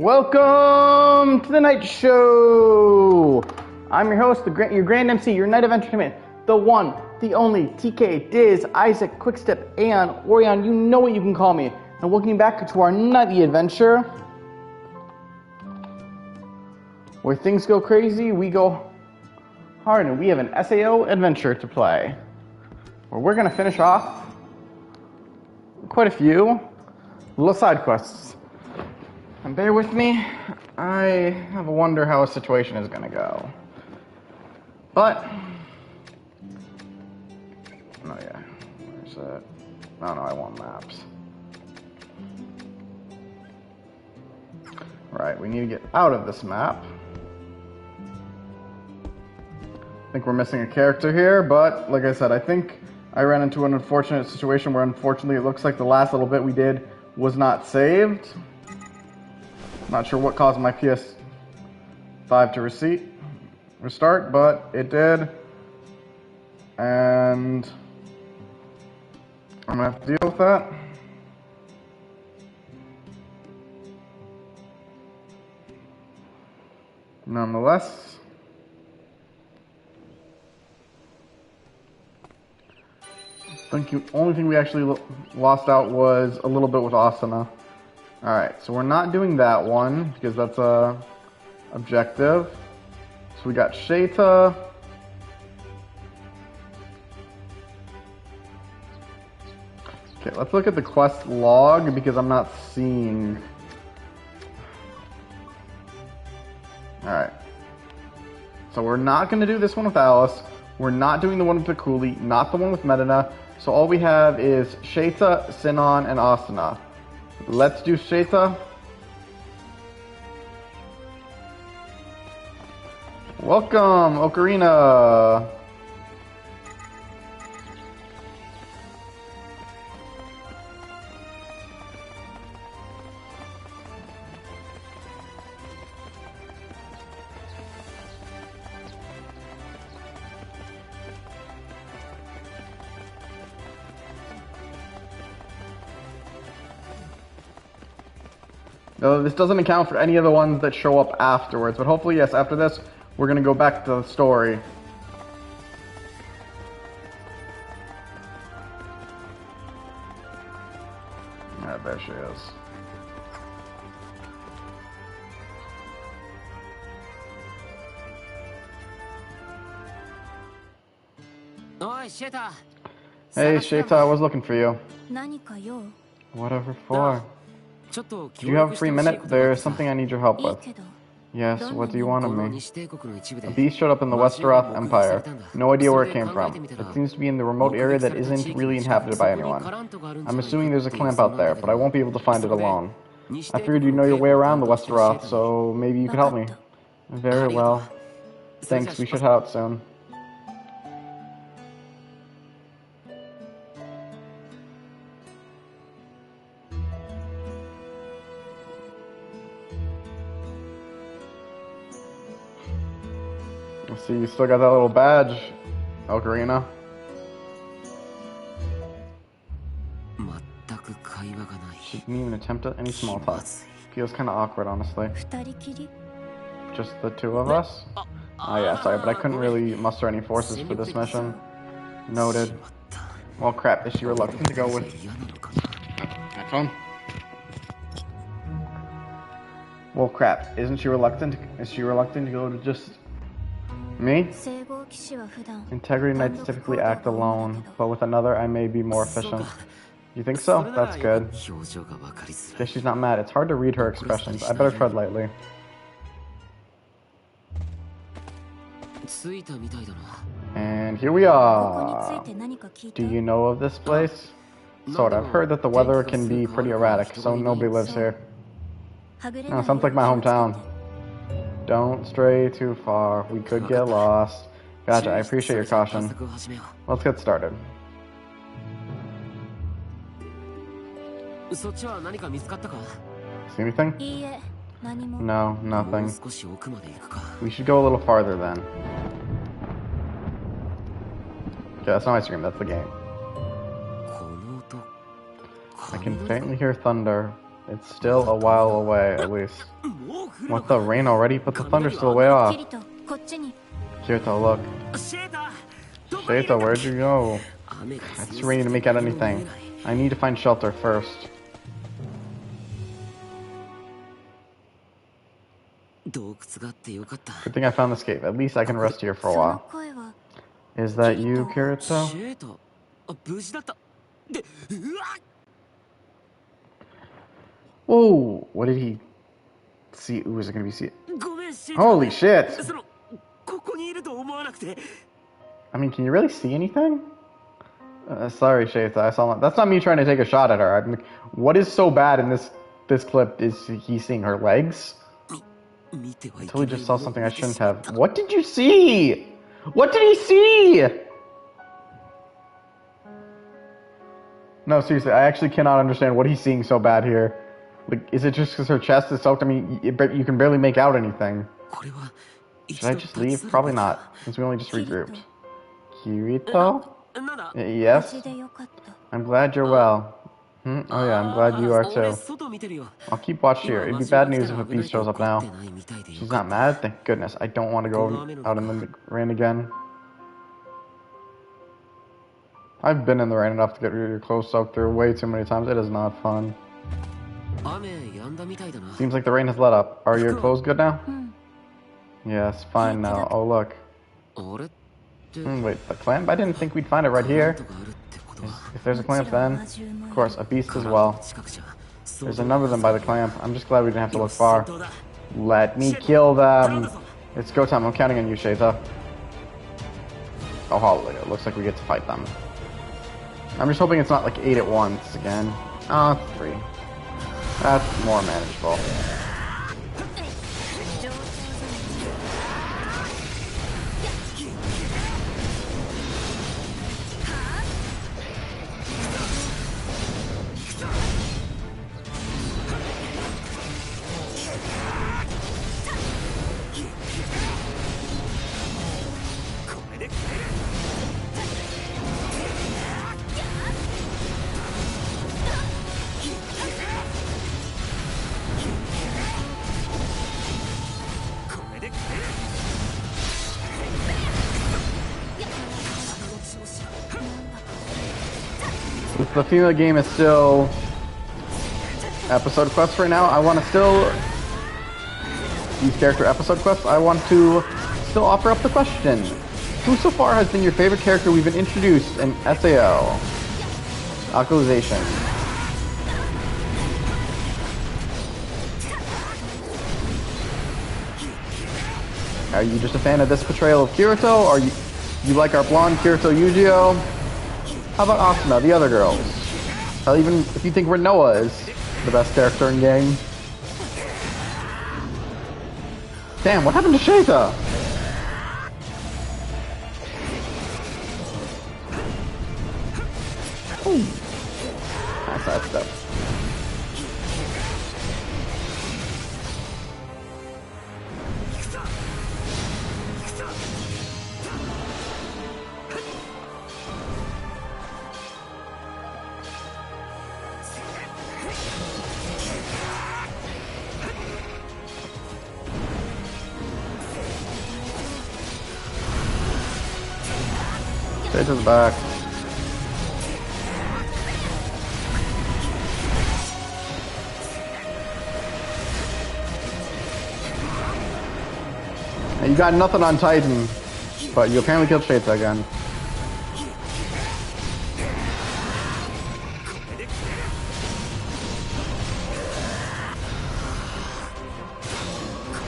Welcome to the night show. I'm your host, your grand MC, your night of entertainment, the one, the only, TK, Diz, Isaac, Quickstep, and Orion. You know what you can call me. And welcome back to our nightly adventure, where things go crazy, we go hard, and we have an SAO adventure to play, where we're gonna finish off quite a few little side quests. And bear with me, I have a wonder how a situation is gonna go. But, oh yeah, where's that? Oh no, I want maps. Right, we need to get out of this map. I think we're missing a character here, but like I said, I think I ran into an unfortunate situation where unfortunately it looks like the last little bit we did was not saved. Not sure what caused my PS5 to restart, but it did. And I'm gonna have to deal with that. Nonetheless, I think the only thing we actually lost out was a little bit with Asana. Alright, so we're not doing that one because that's a objective. So we got Sheta. Okay, let's look at the quest log because I'm not seeing. Alright. So we're not going to do this one with Alice. We're not doing the one with Pikuli, not the one with Medina. So all we have is Sheta, Sinon, and Asana. Let's do Sheta. Welcome, Ocarina. This doesn't account for any of the ones that show up afterwards, but hopefully, yes, after this, we're going to go back to the story. Yeah, there she is. Hey, Sheta, I was looking for you. Whatever for? Do you have a free minute? There's something I need your help with. Yes, what do you want of me? A beast showed up in the Westeroth Empire. No idea where it came from. It seems to be in the remote area that isn't really inhabited by anyone. I'm assuming there's a camp out there, but I won't be able to find it alone. I figured you know your way around the Westeroth, so maybe you could help me. Very well. Thanks, we should head out soon. See, you still got that little badge, Ocarina. She didn't even attempt any small talk. Feels kind of awkward, honestly. Just the two of us? Oh yeah, sorry, but I couldn't really muster any forces for this mission. Noted. Well, crap, is she reluctant to go with my phone? Well, crap, isn't she reluctant? Is she reluctant to go to just me? Integrity Knights typically act alone, but with another I may be more efficient. You think so? That's good. Guess she's not mad. It's hard to read her expressions. I better tread lightly. And here we are. Do you know of this place? Sort of. I've heard that the weather can be pretty erratic, so nobody lives here. No, sounds like my hometown. Don't stray too far. We could get lost. Gotcha, I appreciate your caution. Let's get started. See anything? No, nothing. We should go a little farther then. Okay, that's not ice cream, that's the game. I can faintly hear thunder. It's still a while away, at least. What, the rain already? But the thunder's still way off. Kirito, look. Sheita, where'd you go? It's raining to make out anything. I need to find shelter first. Good thing I found this cave. At least I can rest here for a while. Is that you, Kirito? Whoa! What did he see? Ooh, is it gonna be see? Holy shit! I mean, can you really see anything? Sorry, Sheita. I saw. That's not me trying to take a shot at her. I'm, what is so bad in this clip? Is he seeing her legs? I totally just saw something I shouldn't have. What did you see? What did he see? No, seriously, I actually cannot understand what he's seeing so bad here. Like, is it just because her chest is soaked? I mean, you can barely make out anything. Should I just leave? Probably not, since we only just regrouped. Kirito? Yes? I'm glad you're well. Oh yeah, I'm glad you are too. I'll keep watch here. It'd be bad news if a beast shows up now. She's not mad? Thank goodness. I don't want to go out in the rain again. I've been in the rain enough to get your clothes soaked through way too many times. It is not fun. Seems like the rain has let up. Are your clothes good now? Yes, fine now. Oh look. Wait, the clamp? I didn't think we'd find it right here. If there's a clamp then, of course, a beast as well. There's a number of them by the clamp. I'm just glad we didn't have to look far. Let me kill them. It's go time. I'm counting on you, Sheita. Oh, hallelujah. It looks like we get to fight them. I'm just hoping it's not like 8 at once again. Oh, 3. That's more manageable. The female game is still episode quests right now. I want to still these character episode quests. I want to still offer up the question: who so far has been your favorite character we've been introduced in SAO? Alkalization. Are you just a fan of this portrayal of Kirito, or you like our blonde Kirito Yujiro? How about Asuna, the other girls? Even if you think Rinoa is the best character in game. Damn, what happened to Sheita? Ooh. Nice side step. Sheita's back. And you got nothing on Titan, but you apparently killed Sheita again.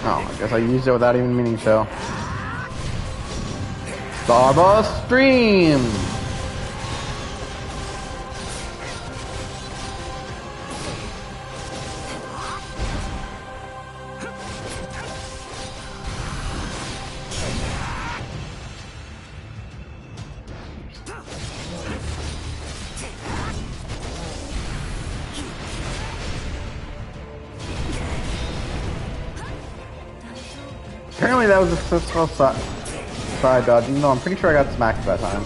Oh, I guess I used it without even meaning to. Starburst Stream! Apparently that was a successful side dodge, even though I'm pretty sure I got smacked that time.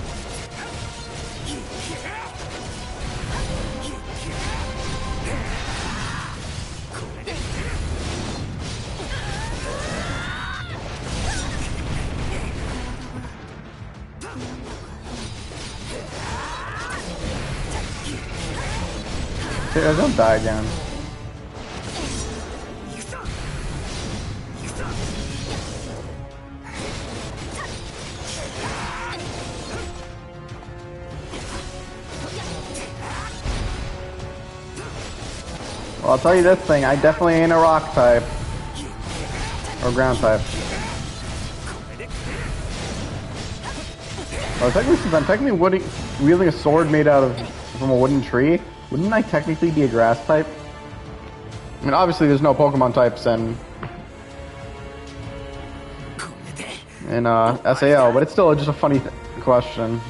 Don't die again. Well, I'll tell you this thing, I definitely ain't a rock type. Or ground type. Well, technically, since I'm technically wielding a sword made out of from a wooden tree, wouldn't I technically be a grass type? I mean, obviously there's no Pokemon types in SAO, but it's still just a funny question.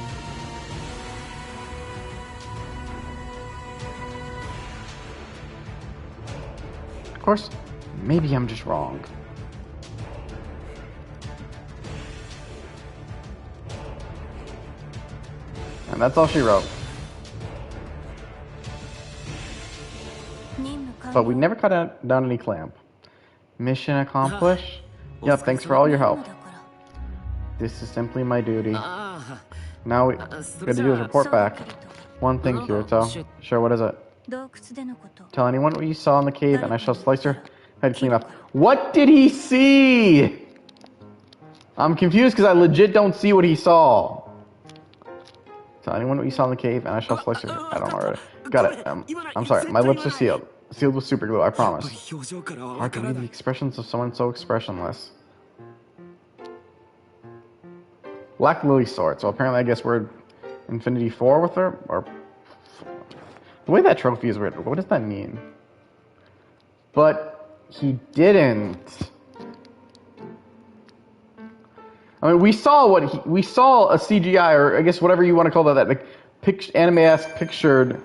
Of course, maybe I'm just wrong. And that's all she wrote. But we never cut down any clamp. Mission accomplished? Yep, thanks for all your help. This is simply my duty. Now we gotta do is report back. One thing, Kirito. Sure, what is it? Tell anyone what you saw in the cave and I shall slice your head clean off. What did he see? I'm confused because I legit don't see what he saw. Tell anyone what you saw in the cave and I shall slice your head. I don't know already. Got it. I'm sorry, my lips are sealed. Sealed with super glue, I promise. Hard to read the expressions of someone so expressionless. Black Lily sword. So apparently I guess we're Infinity 4 with her? Or the way that trophy is written, what does that mean? But he didn't. I mean, we saw a CGI, or I guess whatever you want to call that like anime-esque pictured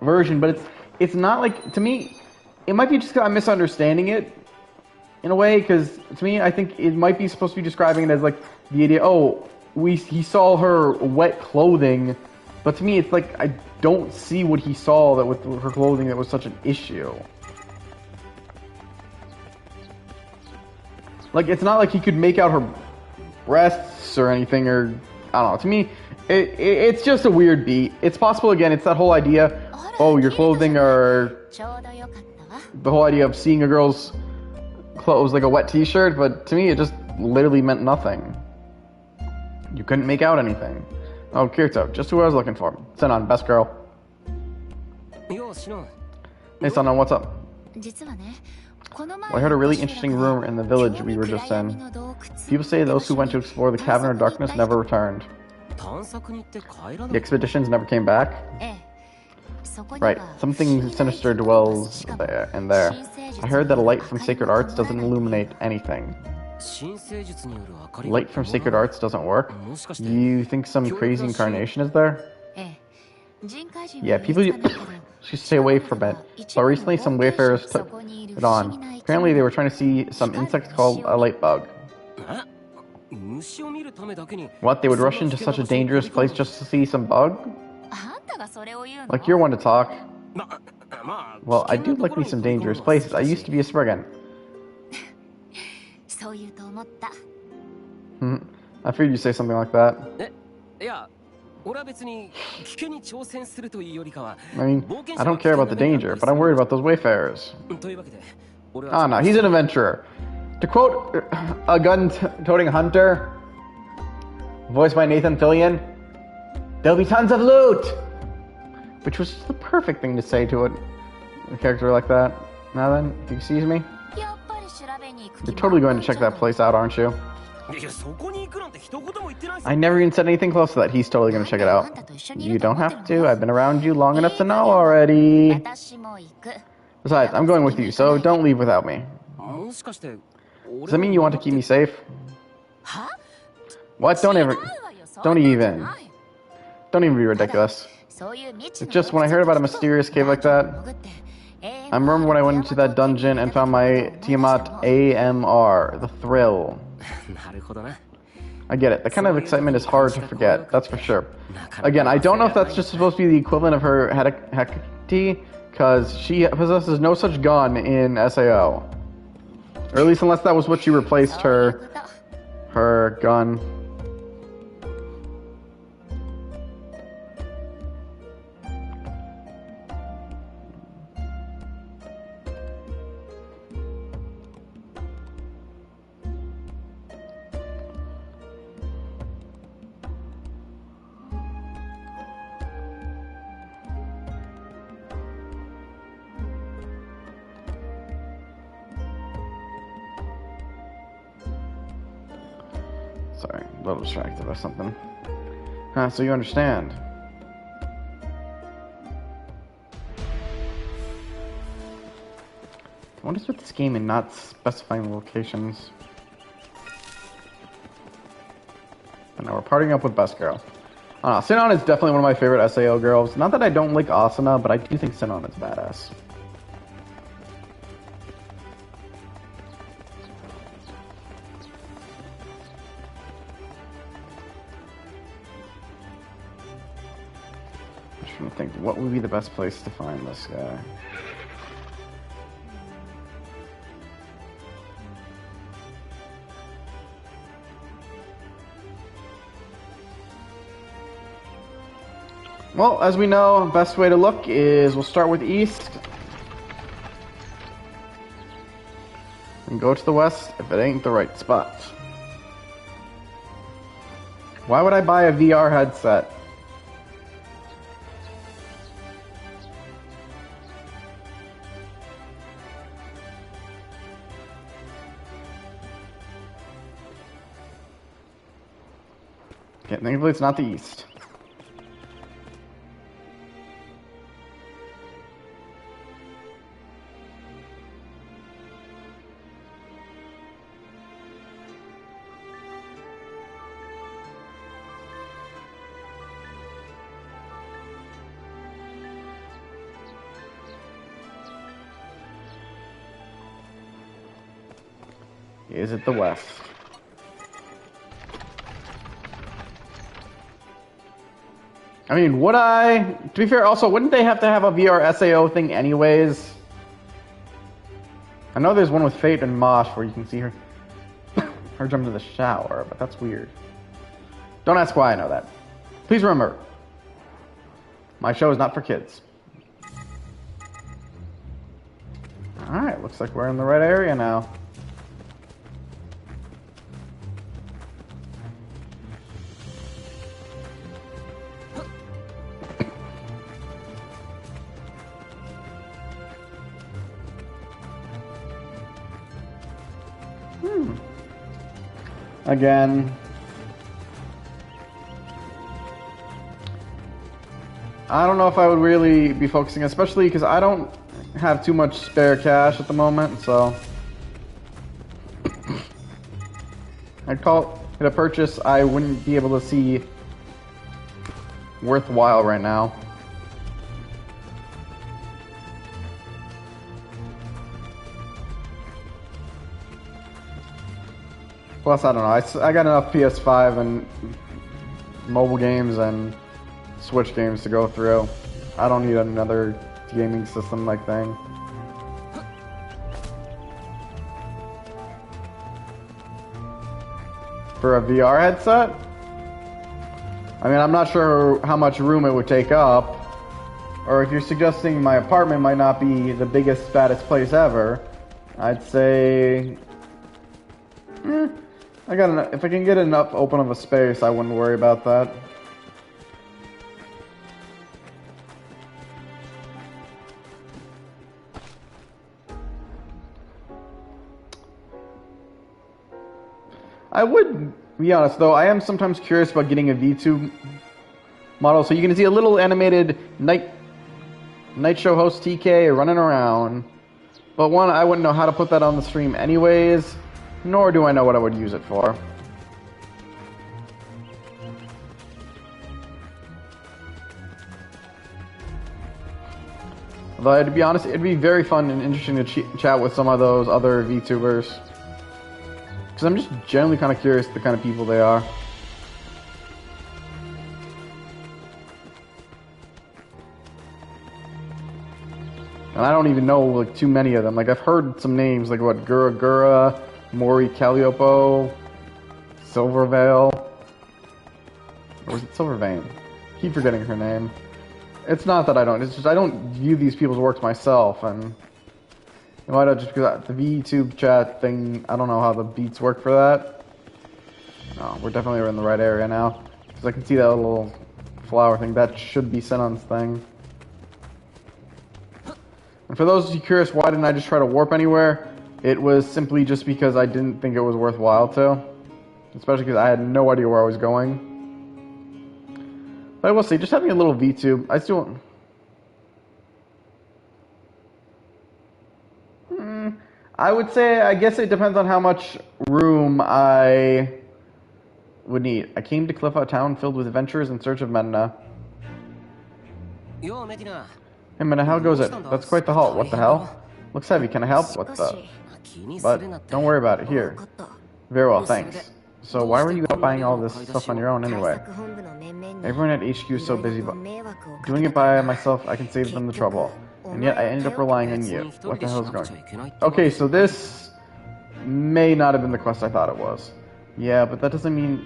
version, but it's not like, to me, it might be just because I'm misunderstanding it in a way, because to me, I think it might be supposed to be describing it as like the idea, oh, he saw her wet clothing, but to me, it's like I don't see what he saw that with her clothing that was such an issue. Like, it's not like he could make out her breasts or anything, or I don't know. To me, it's just a weird beat. It's possible, again, it's that whole idea, oh, your clothing, or the whole idea of seeing a girl's clothes like a wet t-shirt, but to me, it just literally meant nothing. You couldn't make out anything. Oh, Kirito, just who I was looking for. Senon, best girl. Hey, Senon, what's up? Well, I heard a really interesting rumor in the village we were just in. People say those who went to explore the Cavern of Darkness never returned. The expeditions never came back? Right, something sinister dwells in there. I heard that a light from Sacred Arts doesn't illuminate anything. Light from Sacred Arts doesn't work? You think some crazy incarnation is there? Yeah, people should stay away from it. But recently some wayfarers took it on. Apparently they were trying to see some insect called a light bug. What, they would rush into such a dangerous place just to see some bug? Like, you're one to talk. Well, I do like me some dangerous places. I used to be a Spriggan. I figured you'd say something like that. I mean, I don't care about the danger, but I'm worried about those wayfarers. Ah, no, he's an adventurer. To quote a gun-toting hunter, voiced by Nathan Fillion, there'll be tons of loot! Which was the perfect thing to say to a character like that. Now then, if you excuse me, you're totally going to check that place out, aren't you? I never even said anything close to that. He's totally going to check it out. You don't have to. I've been around you long enough to know already. Besides, I'm going with you, so don't leave without me. Does that mean you want to keep me safe? What? Don't even be ridiculous. It's just when I heard about a mysterious cave like that, I remember when I went into that dungeon and found my Tiamat AMR, the thrill. I get it. That kind of excitement is hard to forget, that's for sure. Again, I don't know if that's just supposed to be the equivalent of her Hecate, because she possesses no such gun in SAO. Or at least unless that was what she replaced her gun. little distracted or something. Huh, so you understand. What is with this game and not specifying locations? And now we're partying up with Best Girl. Sinon is definitely one of my favorite SAO girls. Not that I don't like Asuna, but I do think Sinon is badass. I'm trying to think, what would be the best place to find this guy? Well, as we know, best way to look is we'll start with east and go to the west if it ain't the right spot. Why would I buy a VR headset? Okay, thankfully it's not the east. Is it the west? I mean, would I? To be fair, also, wouldn't they have to have a VR SAO thing anyways? I know there's one with Fate and Mosh where you can see her jump into the shower, but that's weird. Don't ask why I know that. Please remember, my show is not for kids. Alright, looks like we're in the right area now. Again, I don't know if I would really be focusing, especially because I don't have too much spare cash at the moment, so I'd call it a purchase I wouldn't be able to see worthwhile right now. Plus, I don't know, I got enough PS5 and mobile games and Switch games to go through. I don't need another gaming system like thing. For a VR headset? I mean, I'm not sure how much room it would take up. Or if you're suggesting my apartment might not be the biggest, fattest place ever, I'd say... I got enough. If I can get enough open of a space, I wouldn't worry about that. I would be honest though, I am sometimes curious about getting a V2 model, so you can see a little animated night show host TK running around. But one, I wouldn't know how to put that on the stream anyways. Nor do I know what I would use it for. Although, to be honest, it'd be very fun and interesting to chat with some of those other VTubers. Because I'm just generally kind of curious the kind of people they are. And I don't even know like too many of them. Like I've heard some names like what Gura, Mori Calliopo, Silvervale, or was it Silvervein? Keep forgetting her name. It's not that I don't. It's just I don't view these people's works myself, and you might have just because the VTube chat thing. I don't know how the beats work for that. No, we're definitely in the right area now because I can see that little flower thing. That should be Sinon's thing. And for those of you curious, why didn't I just try to warp anywhere? It was simply just because I didn't think it was worthwhile to. especially because I had no idea where I was going. But I will say, just having a little V-tube, I still... I would say, I guess it depends on how much room I would need. I came to Cliff Out Town filled with adventurers in search of Medina. Hey Medina, how goes it? That's quite the halt. What the hell? Looks heavy. Can I help? What the... But don't worry about it. Here. Very well, thanks. So why were you out buying all this stuff on your own anyway? Everyone at HQ is so busy, but doing it by myself, I can save them the trouble. And yet I ended up relying on you. What the hell is going? Okay, so this may not have been the quest I thought it was. Yeah, but that doesn't mean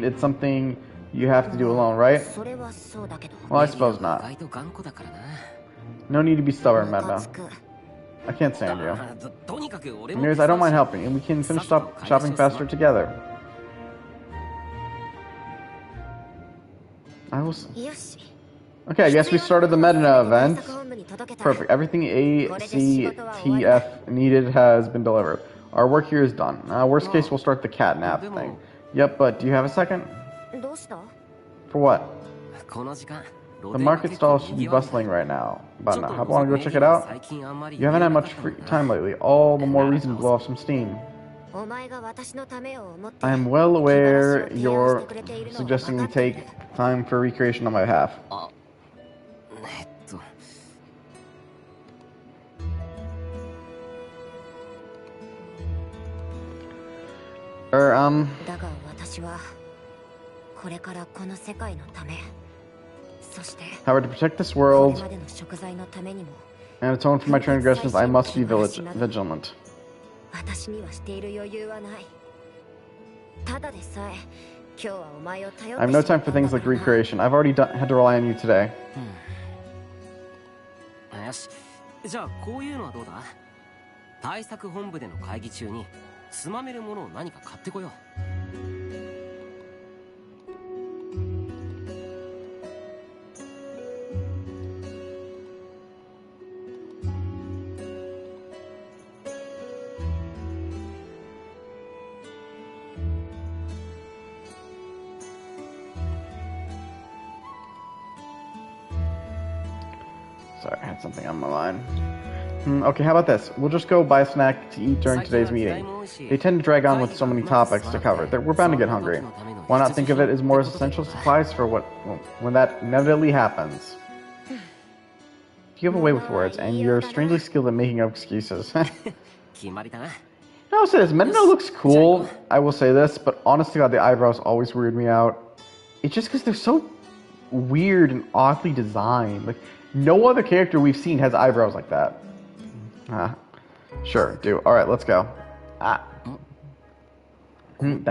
it's something you have to do alone, right? Well, I suppose not. No need to be stubborn, Medina. I can't stand you. Anyways, I don't mind helping, and we can finish up shopping faster together. Okay, I guess we started the Medina event. Perfect. Everything ACTF needed has been delivered. Our work here is done. Worst case, we'll start the catnap thing. Yep, but do you have a second? For what? The market stall should be bustling right now. But now, how about I go check it out? You haven't had much free time lately. All the more reason to blow off some steam. I am well aware you're suggesting we take time for recreation on my behalf. However, to protect this world and atone for my transgressions, I must be vigilant. I have no time for things like recreation. I've already had to rely on you today. Sorry, I had something on my mind. Okay, how about this? We'll just go buy a snack to eat during today's meeting. They tend to drag on with so many topics to cover. We're bound to get hungry. Why not think of it as more as essential supplies for when that inevitably happens? You have a way with words, and you're strangely skilled at making up excuses. I will say this, Medina looks cool, I will say this, but honest to God, the eyebrows always weird me out. It's just because they're so weird and oddly designed. Like, no other character we've seen has eyebrows like that. Sure, do. Alright, let's go. That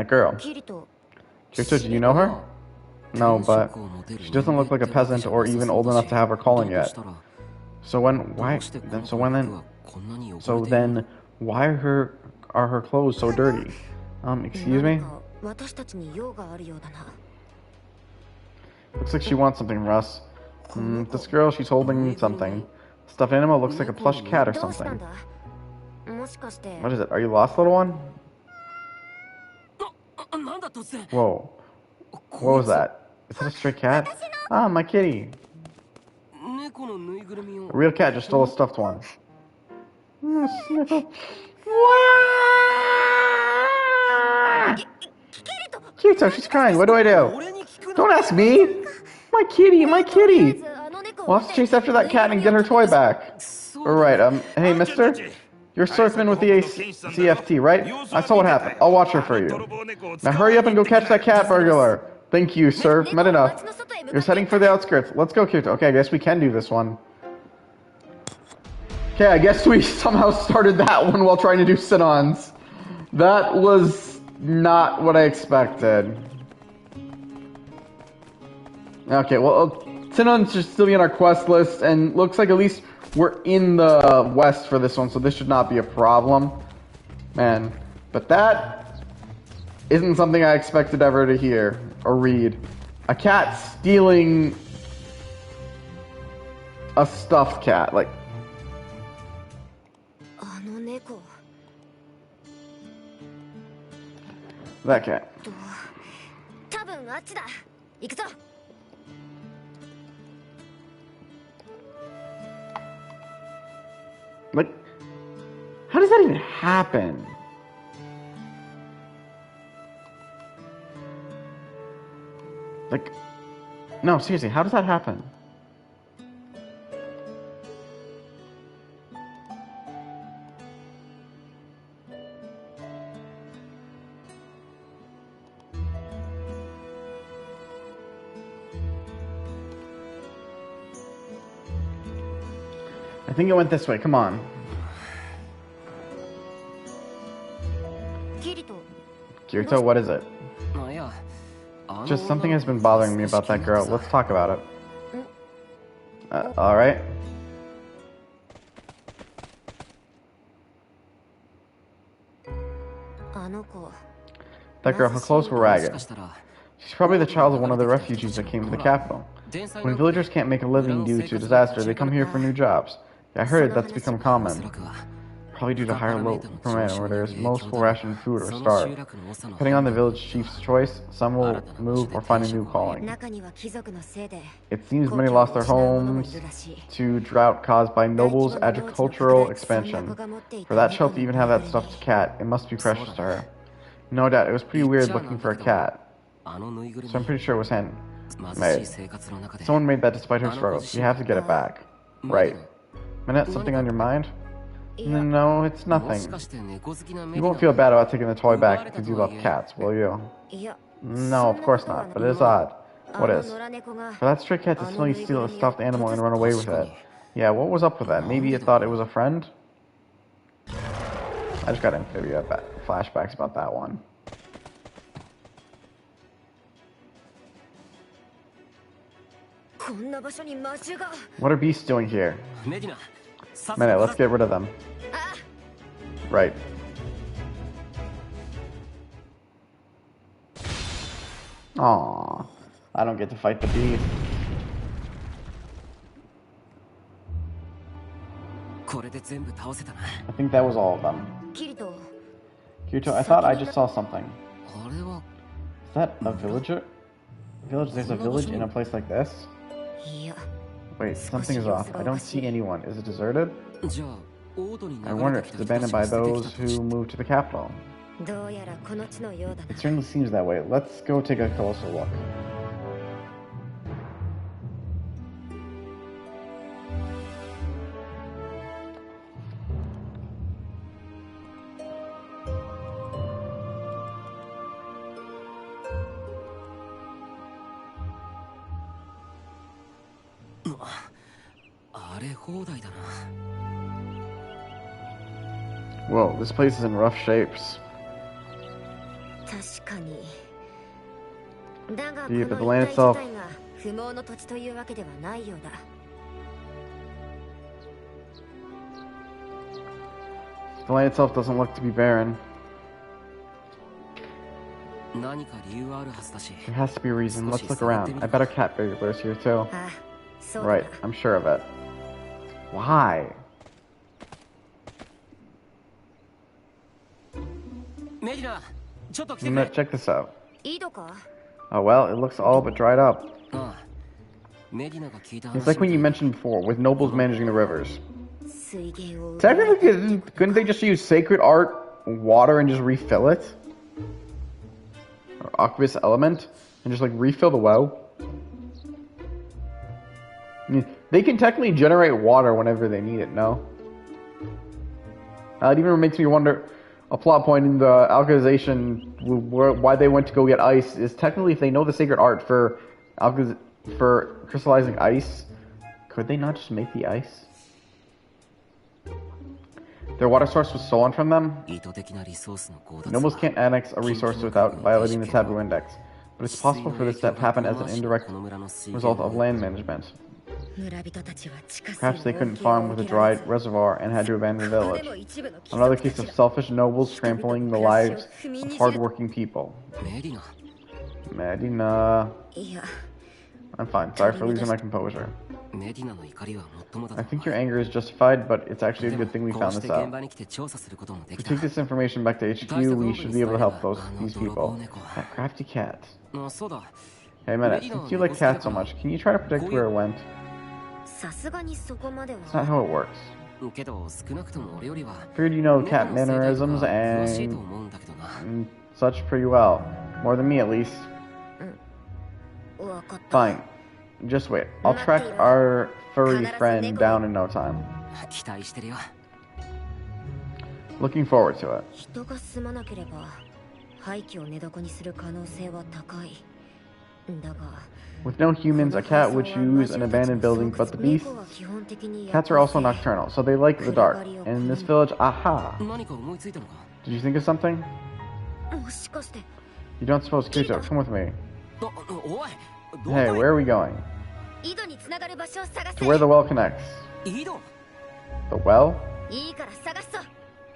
girl. Kirito, do you know her? No, but she doesn't look like a peasant or even old enough to have her calling yet. So then why are her clothes so dirty? Excuse me? Looks like she wants something from us. This girl, she's holding something. Stuffed animal looks like a plush cat or something. What is it? Are you lost, little one? Whoa. What was that? Is that a stray cat? Ah, my kitty. A real cat just stole a stuffed one. Kirito, she's crying. What do I do? Don't ask me. My kitty, my kitty. We'll have to chase after that cat and get her toy back. Alright, hey, mister? You're surfing with the CFT, right? I saw what happened. I'll watch her for you. Now hurry up and go catch that cat burglar. Thank you, sir. Medina. You're heading for the outskirts. Let's go, Kirito. Okay, I guess we can do this one. Okay, I guess we somehow started that one while trying to do sit-ons. That was not what I expected. Okay, well, sit-ons should still be on our quest list, and looks like at least we're in the west for this one, so this should not be a problem. Man, but that isn't something I expected ever to hear or read. A cat stealing a stuffed cat, like... That cat. Like, how does that even happen? Like, no, seriously, how does that happen? I think it went this way. Come on. Kirito, what is it? Just something has been bothering me about that girl. Let's talk about it. Alright. That girl, her clothes were ragged. She's probably the child of one of the refugees that came to the capital. When villagers can't make a living due to disaster, they come here for new jobs. Yeah, I heard that's become common. Probably due to higher local parameters, most will ration food or starve. Depending on the village chief's choice, some will move or find a new calling. It seems many lost their homes to drought caused by nobles' agricultural expansion. For that child to even have that stuffed cat, it must be precious to her. No doubt, it was pretty weird looking for a cat. So I'm pretty sure it was handmade. Someone made that despite her struggles. You have to get it back. Right. Minette, something on your mind? No, it's nothing. You won't feel bad about taking the toy back because you love cats, will you? No, of course not, but it is odd. What is? For that stray cat to suddenly steal a stuffed animal and run away with it. Yeah, what was up with that? Maybe it thought it was a friend? I just got flashbacks about that one. What are beasts doing here? Minute, let's get rid of them. Right. Aww. I don't get to fight the beast. I think that was all of them. Kirito, I thought I just saw something. Is that a villager? There's a village in a place like this? Wait, something is off. I don't see anyone. Is it deserted? I wonder if it's abandoned by those who moved to the capital. It certainly seems that way. Let's go take a closer look. Whoa, this place is in rough shapes. Yeah, but the land itself... The land itself doesn't look to be barren. There has to be a reason. Let's look around. I bet a cat burglar's here too. Right, I'm sure of it. Why? Check this out. Oh well, it looks all but dried up. It's like when you mentioned before, with nobles managing the rivers. Technically, couldn't they just use sacred art, water, and just refill it? Or aqueous element, and just like refill the well? I mean, they can technically generate water whenever they need it, no? It even makes me wonder, a plot point in the alchemization, why they went to go get ice, is technically if they know the sacred art for crystallizing ice, could they not just make the ice? Their water source was stolen from them? Nobles can't annex a resource without violating the taboo index, but it's possible for this to have happened as an indirect result of land management. Perhaps they couldn't farm with a dried reservoir and had to abandon the village. Another case of selfish nobles trampling the lives of hard-working people. Medina. I'm fine. Sorry for losing my composure. I think your anger is justified, but it's actually a good thing we found this out. If we take this information back to HQ, we should be able to help these people. That crafty cat. Hey, man, since you like cats so much, can you try to predict where it went? It's not how it works. Figured you know cat mannerisms and such pretty well. More than me, at least. Fine. Just wait. I'll track our furry friend down in no time. Looking forward to it. With no humans, a cat would choose an abandoned building, but the beasts... Cats are also nocturnal, so they like the dark. And in this village, aha! Did you think of something? You don't suppose Kirito, come with me. Hey, where are we going? To where the well connects. The well?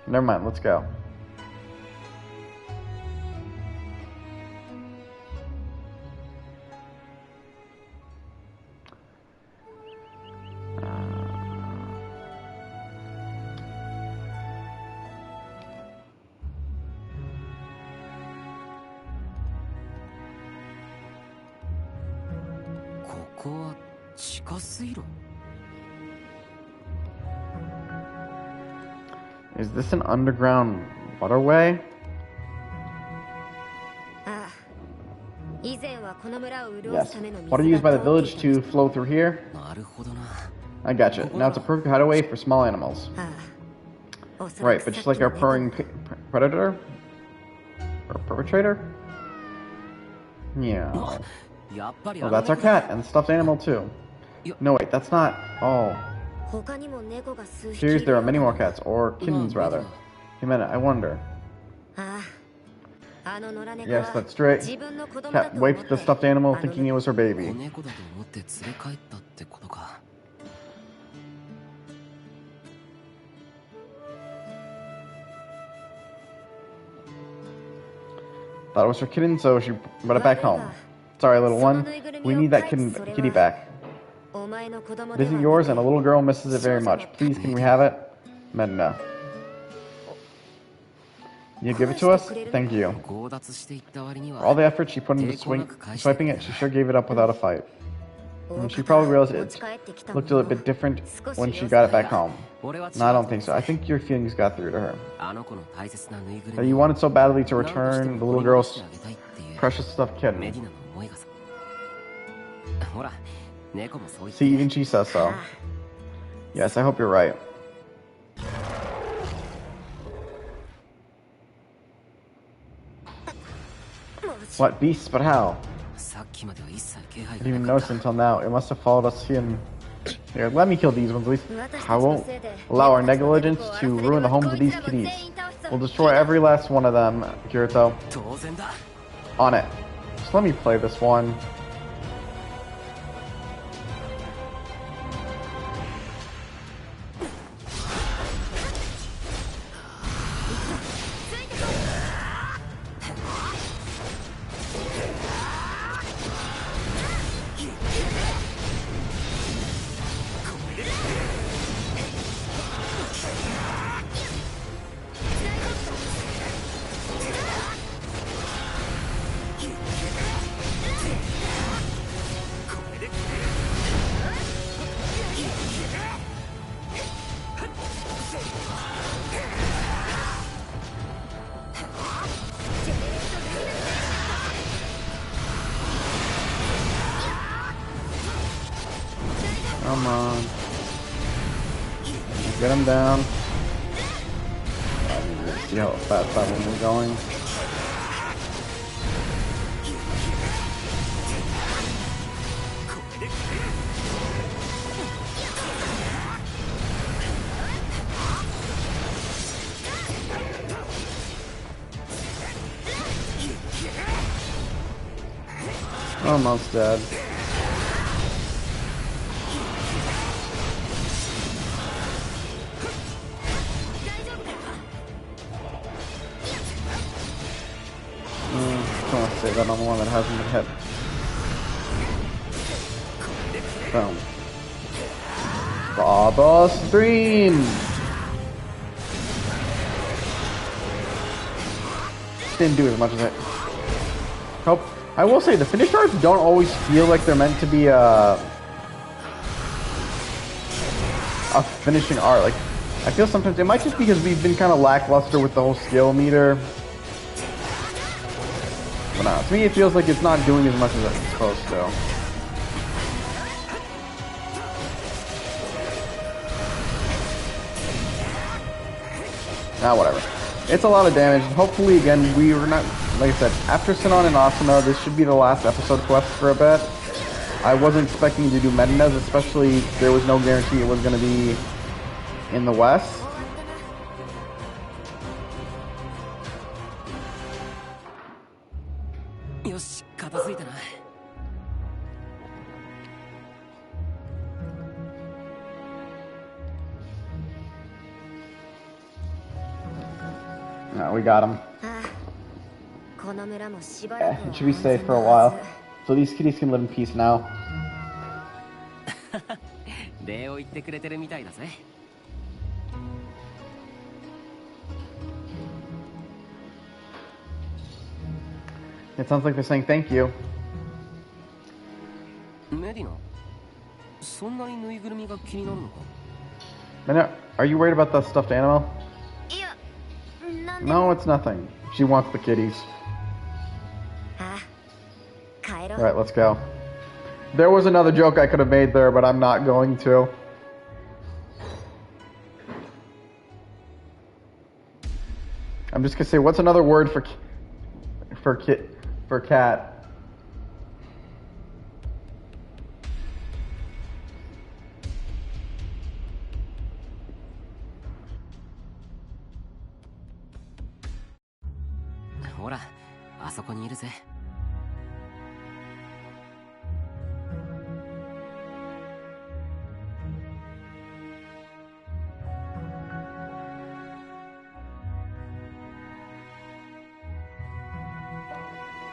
Never mind, let's go. Is this an underground waterway? Yes. Water used by the village to flow through here? I gotcha. Now it's a perfect hideaway for small animals. Right, but just like our purring predator? Or perpetrator? Yeah. Oh, that's our cat, and stuffed animal too. No, wait, that's not... Oh. Cheers, there are many more cats, or kittens rather. Hey, man, I wonder. Yes, that's straight. Cat wiped the stuffed animal thinking it was her baby. Thought it was her kitten, so she brought it back home. Sorry, little one. We need that kitty back. It isn't yours, and a little girl misses it very much. Please, can we have it? No. You give it to us? Thank you. For all the effort she put into swiping it, she sure gave it up without a fight. And she probably realized it looked a little bit different when she got it back home. No, I don't think so. I think your feelings got through to her. That you wanted so badly to return the little girl's precious stuffed kitten. See, even she says so. Yes, I hope you're right. What beasts, but how? I didn't even notice until now. It must have followed us in. Here, let me kill these ones at least. I won't allow our negligence to ruin the homes of these kitties. We'll destroy every last one of them, Kirito. On it. Just let me play this one. Come on. Get him down. See how fast that one is going. Almost dead. Say that I'm the one that hasn't been hit. Boom. the stream. Didn't do as much as I hope. I will say the finished arts don't always feel like they're meant to be a finishing art. Like, I feel sometimes it might just be because we've been kind of lackluster with the whole skill meter. But no, to me it feels like it's not doing as much as it's supposed to. Whatever. It's a lot of damage. Hopefully, again, we were not, like I said, after Sinon and Asuna, this should be the last episode quest for a bit. I wasn't expecting to do Medinez, especially there was no guarantee it was going to be in the West. No, we got him. Yeah, it should be safe for a while. So these kitties can live in peace now. It sounds like they're saying thank you. Medina, are you worried about the stuffed animal? No, it's nothing. She wants the kitties. Alright, let's go. There was another joke I could have made there, but I'm not going to. I'm just gonna say, what's another word for cat?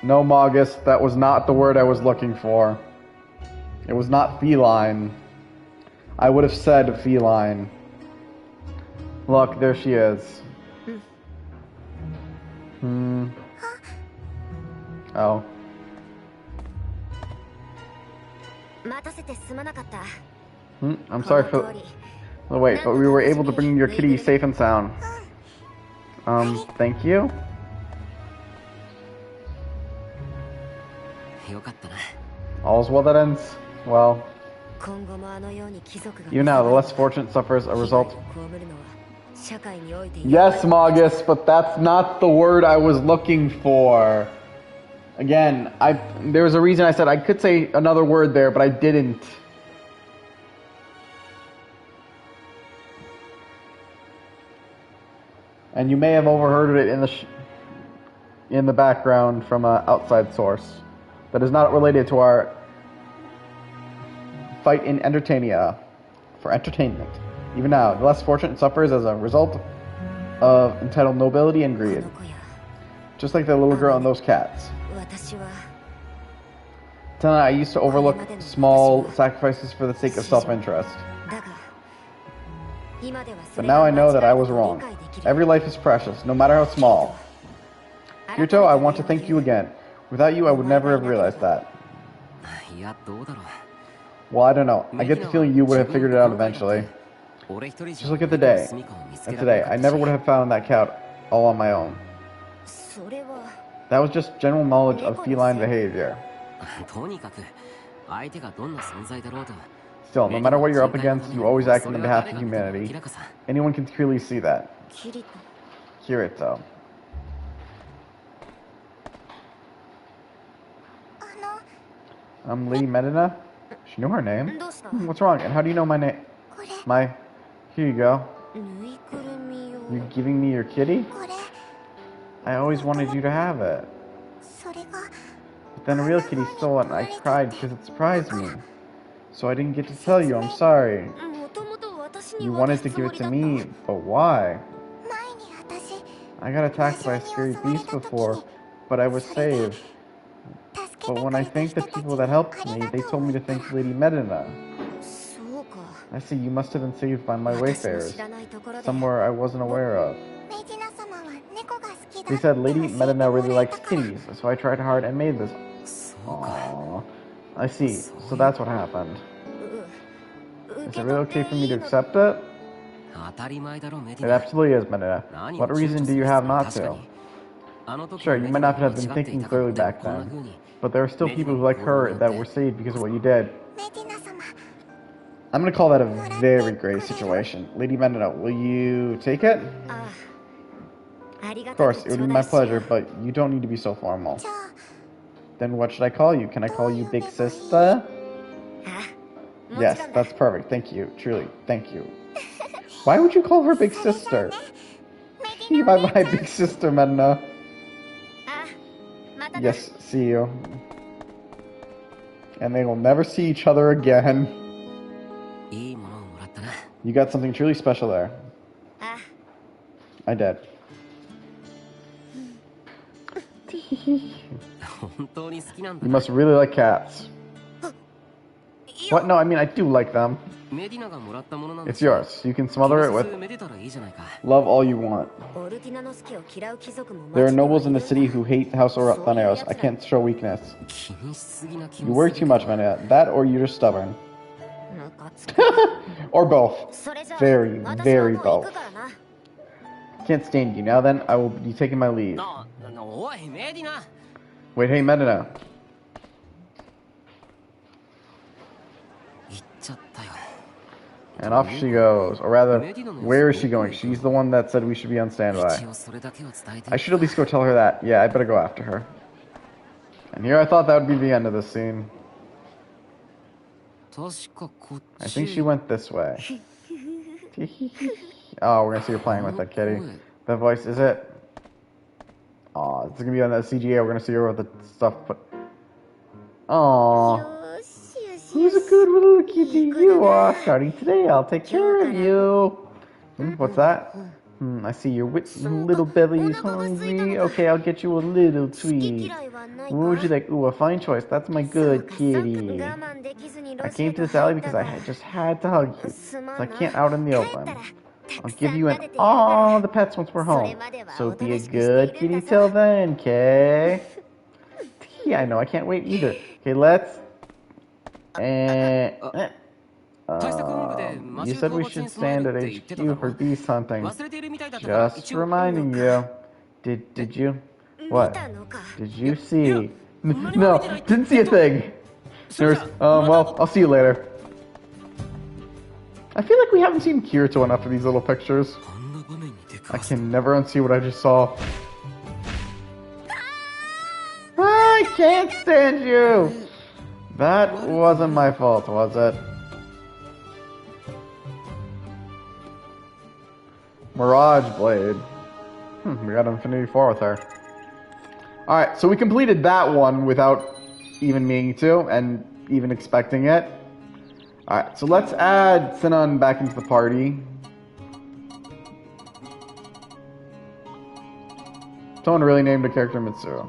No, Magus, that was not the word I was looking for. It was not feline. I would have said feline. Look, there she is. Oh. I'm sorry for... Oh, wait, but we were able to bring your kitty safe and sound. Thank you? All's well that ends well. Even now, the less fortunate suffers a result. Yes, Magus, but that's not the word I was looking for. Again, there was a reason I said I could say another word there, but I didn't. And you may have overheard it in the background from an outside source that is not related to our fight in Entertainia for entertainment. Even now, the less fortunate suffers as a result of entitled nobility and greed. Just like the little girl and those cats. Tonight, I used to overlook small sacrifices for the sake of self-interest. But now I know that I was wrong. Every life is precious, no matter how small. Kirito, I want to thank you again. Without you, I would never have realized that. Well, I don't know. I get the feeling you would have figured it out eventually. Just look at the day. And today, I never would have found that cat all on my own. That was just general knowledge of feline behavior. Still, no matter what you're up against, you always act on behalf of humanity. Anyone can clearly see that. Kirito. Lady Medina? She knew her name? What's wrong? And how do you know my name? Here you go. You giving me your kitty? I always wanted you to have it. But then a real kitty stole it and I cried because it surprised me. So I didn't get to tell you, I'm sorry. You wanted to give it to me, but why? I got attacked by a scary beast before, but I was saved. But when I thanked the people that helped me, they told me to thank Lady Medina. I see, you must have been saved by my wayfarers. Somewhere I wasn't aware of. They said Lady Medina really likes kitties, so I tried hard and made this. Aww. I see, so that's what happened. Is it really okay for me to accept it? It absolutely is, Medina. What reason do you have not to? Sure, you might not have been thinking clearly back then, but there are still people who like her that were saved because of what you did. I'm gonna call that a very grave situation. Lady Medina, will you take it? Of course, it would be my pleasure, but you don't need to be so formal. Then what should I call you? Can I call you Big Sister? Yes, that's perfect. Thank you. Truly, thank you. Why would you call her Big Sister? By my Big Sister, Medina. Yes, see you. And they will never see each other again. You got something truly special there. I did. You must really like cats. What? No, I mean, I do like them. It's yours. You can smother it with love all you want. There are nobles in the city who hate the House of Thaneos. I can't show weakness. You worry too much, Mania. That or you're just stubborn. Or both. Very, very both. Can't stand you. Now then, I will be taking my leave. Wait, hey, Medina. And off she goes. Or rather, where is she going? She's the one that said we should be on standby. I should at least go tell her that. Yeah, I better go after her. And here I thought that would be the end of this scene. I think she went this way. Oh, we're gonna see her playing with that kitty. That voice, is it? Oh, it's gonna be on that CGA. We're gonna see her with the stuff. But oh, who's a good little kitty you are? Starting today, I'll take care of you. What's that? I see your little belly is hungry. Okay, I'll get you a little treat. What would you like? Ooh, a fine choice. That's my good kitty. I came to this alley because I just had to hug you. So I can't out in the open. I'll give you all the pets once we're home. So be a good kitty till then, okay? Yeah, I know. I can't wait either. Okay, let's. You said we should stand at HQ for beast hunting. Just reminding you. Did you? What? Did you see? No, didn't see a thing. There's, well, I'll see you later. I feel like we haven't seen Kirito enough of these little pictures. I can never unsee what I just saw. I can't stand you! That wasn't my fault, was it? Mirage Blade. We got Infinity 4 with her. Alright, so we completed that one without even meaning to, and even expecting it. Alright, so let's add Sinon back into the party. Someone really named a character Mitsuru.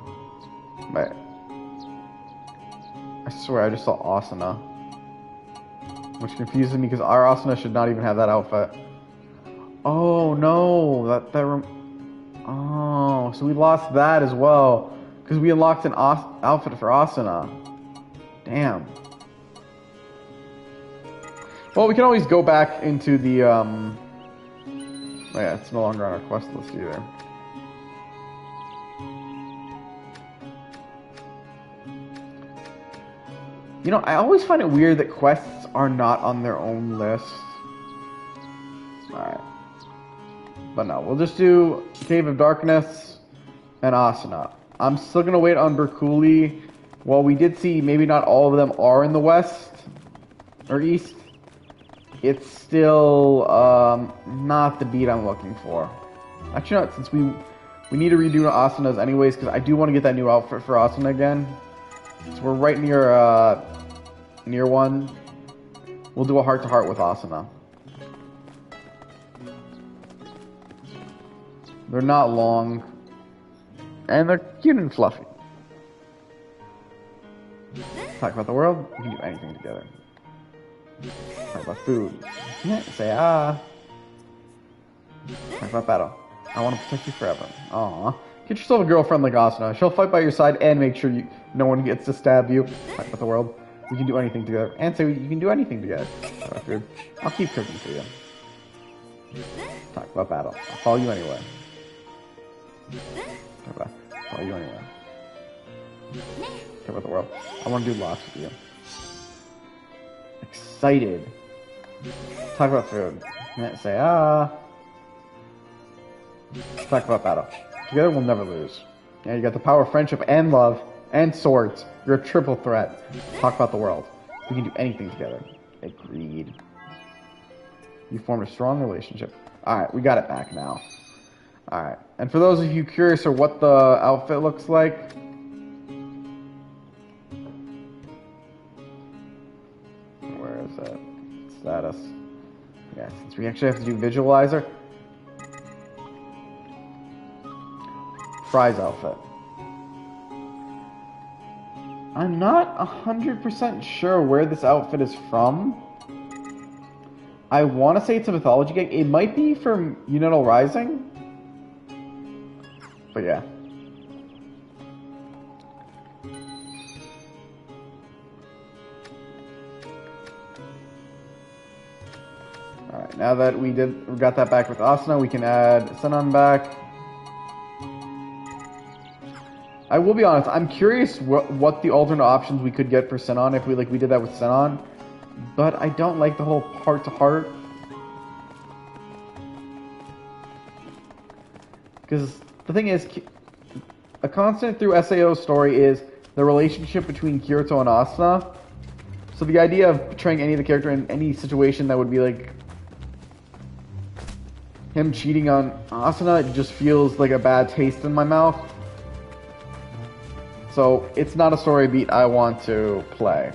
Wait. I swear I just saw Asuna. Which confuses me because our Asuna should not even have that outfit. Oh no, oh, so we lost that as well. Because we unlocked an outfit for Asuna. Damn. Well, we can always go back into the, oh yeah, it's no longer on our quest list either. You know, I always find it weird that quests are not on their own list. Alright. But no, we'll just do Cave of Darkness and Asuna. I'm still gonna wait on Berkuli. Well, we did see maybe not all of them are in the west or east. It's still not the beat I'm looking for. Actually, not since we need to redo Asuna's anyways, because I do want to get that new outfit for Asuna again. So we're right near one. We'll do a heart-to-heart with Asuna. They're not long, and they're cute and fluffy. Talk about the world. We can do anything together. Talk about food. Say ah. Talk about battle. I want to protect you forever. Aww. Get yourself a girlfriend like Asuna. She'll fight by your side and make sure no one gets to stab you. Talk about the world. We can do anything together. And say you can do anything together. Talk about food. I'll keep cooking for you. Talk about battle. I'll follow you anyway. Talk about follow you anyway. Talk about the world. I want to do lots with you. Excited. Talk about food. Say ah. Talk about battle. Together we'll never lose. Yeah, you got the power of friendship and love and swords. You're a triple threat. Talk about the world. We can do anything together. Agreed. You formed a strong relationship. Alright, we got it back now. Alright, and for those of you curious of what the outfit looks like, where is it? Status. Yeah, since we actually have to do visualizer. Fry's outfit. I'm not 100% sure where this outfit is from. I want to say it's a mythology gag. It might be from Unital Rising. But yeah. Alright, now that we got that back with Asuna, we can add Sinon back. I will be honest, I'm curious what the alternate options we could get for Sinon if we did that with Sinon. But I don't like the whole heart-to-heart. Because the thing is, a constant through SAO's story is the relationship between Kirito and Asuna. So the idea of portraying any of the character in any situation that would be like him cheating on Asuna just feels like a bad taste in my mouth. So it's not a story beat I want to play.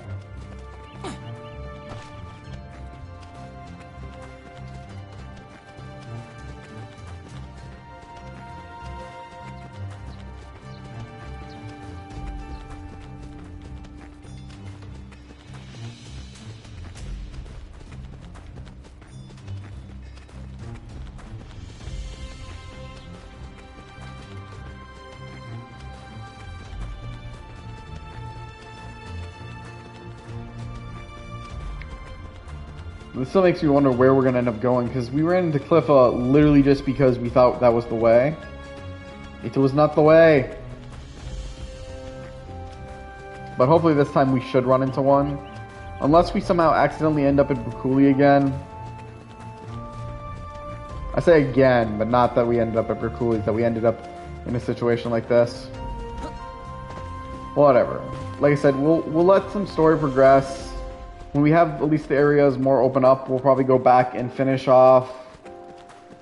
This still makes me wonder where we're going to end up going, because we ran into Cliffa literally just because we thought that was the way. It was not the way. But hopefully this time we should run into one. Unless we somehow accidentally end up at Braculi again. I say again, but not that we ended up at Braculi, that we ended up in a situation like this. Whatever. Like I said, we'll let some story progress. When we have at least the areas more open up, we'll probably go back and finish off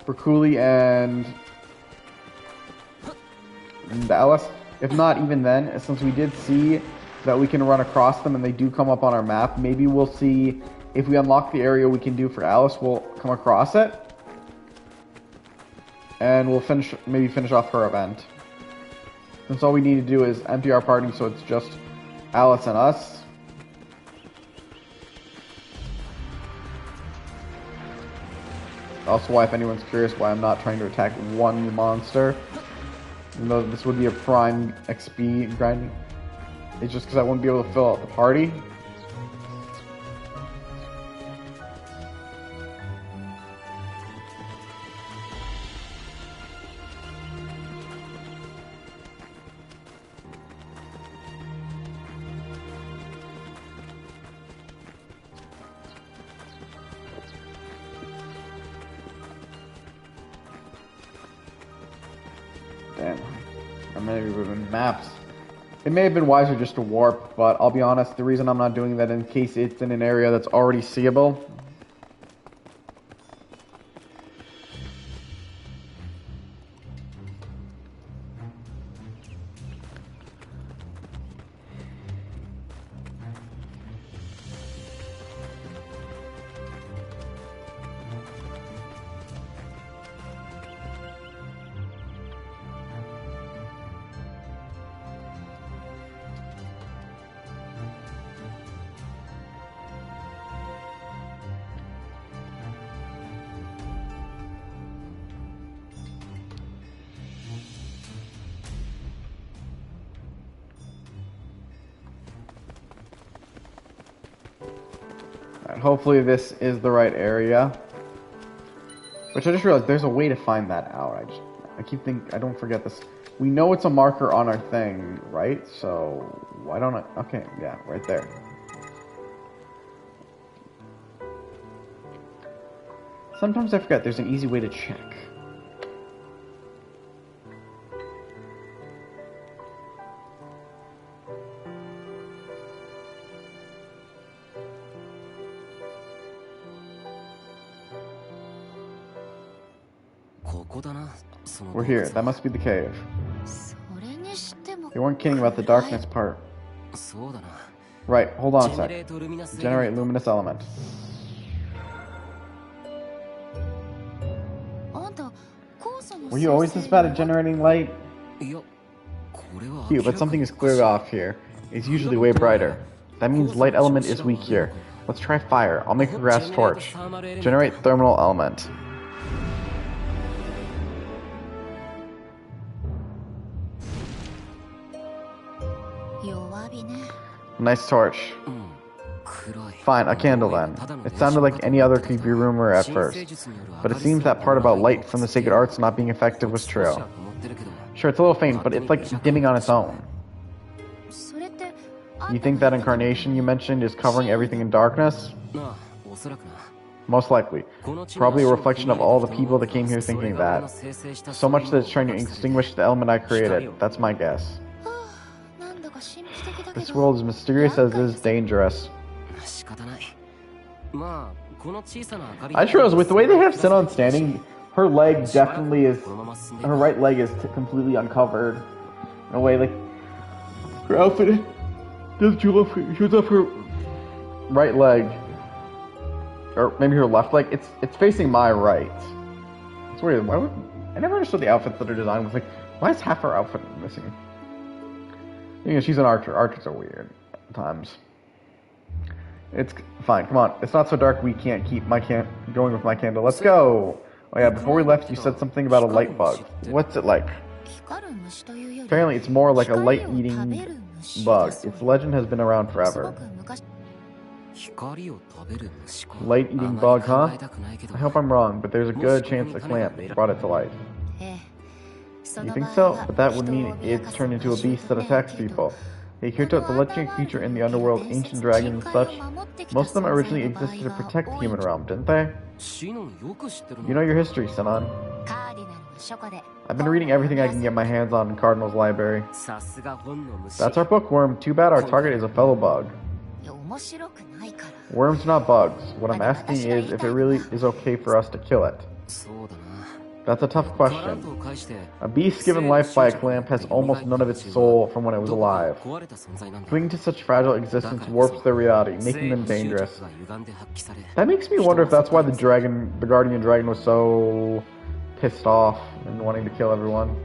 Braculi and Alice. If not, even then, since we did see that we can run across them and they do come up on our map, maybe we'll see if we unlock the area we can do for Alice, we'll come across it. And we'll maybe finish off her event. Since all we need to do is empty our party so it's just Alice and us. Also why, if anyone's curious, why I'm not trying to attack one monster. Even though this would be a prime XP grinding. It's just because I wouldn't be able to fill out the party. Damn. Or maybe it would have been maps. It may have been wiser just to warp, but I'll be honest, the reason I'm not doing that in case it's in an area that's already seeable. hopefully this is the right area. Which I just realized there's a way to find that out. I keep thinking, I don't forget this. We know it's a marker on our thing, right? So, why don't I? Okay, yeah, right there. Sometimes I forget there's an easy way to check. We're here. That must be the cave. You weren't kidding about the darkness part. Right, hold on a sec. Generate luminous element. Were you always this bad at generating light? Cute, but something is clearly off here. It's usually way brighter. That means light element is weak here. Let's try fire. I'll make a grass torch. Generate thermal element. Nice torch. Fine, a candle then. It sounded like any other creepy rumor at first, but it seems that part about light from the sacred arts not being effective was true. Sure, it's a little faint, but it's like dimming on its own. You think that incarnation you mentioned is covering everything in darkness? Most likely. Probably a reflection of all the people that came here thinking that. So much that it's trying to extinguish the element I created. That's my guess. This world is mysterious as it is dangerous. I just realized with the way they have Sinon standing, her leg definitely is, her right leg is completely uncovered. In a way, like, her outfit, doesn't you love her, she was up her right leg, or maybe her left leg, it's facing my right. It's weird, why would, I never understood the outfits that are designed with, like, why is half her outfit missing? You know, she's an archer. Archers are weird at times. It's fine. Come on. It's not so dark we can't keep going with my candle. Let's go. Oh yeah, before we left, you said something about a light bug. What's it like? Apparently, it's more like a light-eating bug. Its legend has been around forever. Light-eating bug, huh? I hope I'm wrong, but there's a good chance a clamp brought it to life. You think so? But that would mean it's turned into a beast that attacks people. Hey, Kirito, the legendary creature in the underworld, ancient dragons and such, most of them originally existed to protect the human realm, didn't they? You know your history, Sinon. I've been reading everything I can get my hands on in Cardinal's library. That's our bookworm. Too bad our target is a fellow bug. Worms are not bugs. What I'm asking is if it really is okay for us to kill it. That's a tough question. A beast given life by a clamp has almost none of its soul from when it was alive. Clinging to such fragile existence warps their reality, making them dangerous. That makes me wonder if that's why the guardian dragon was so pissed off and wanting to kill everyone.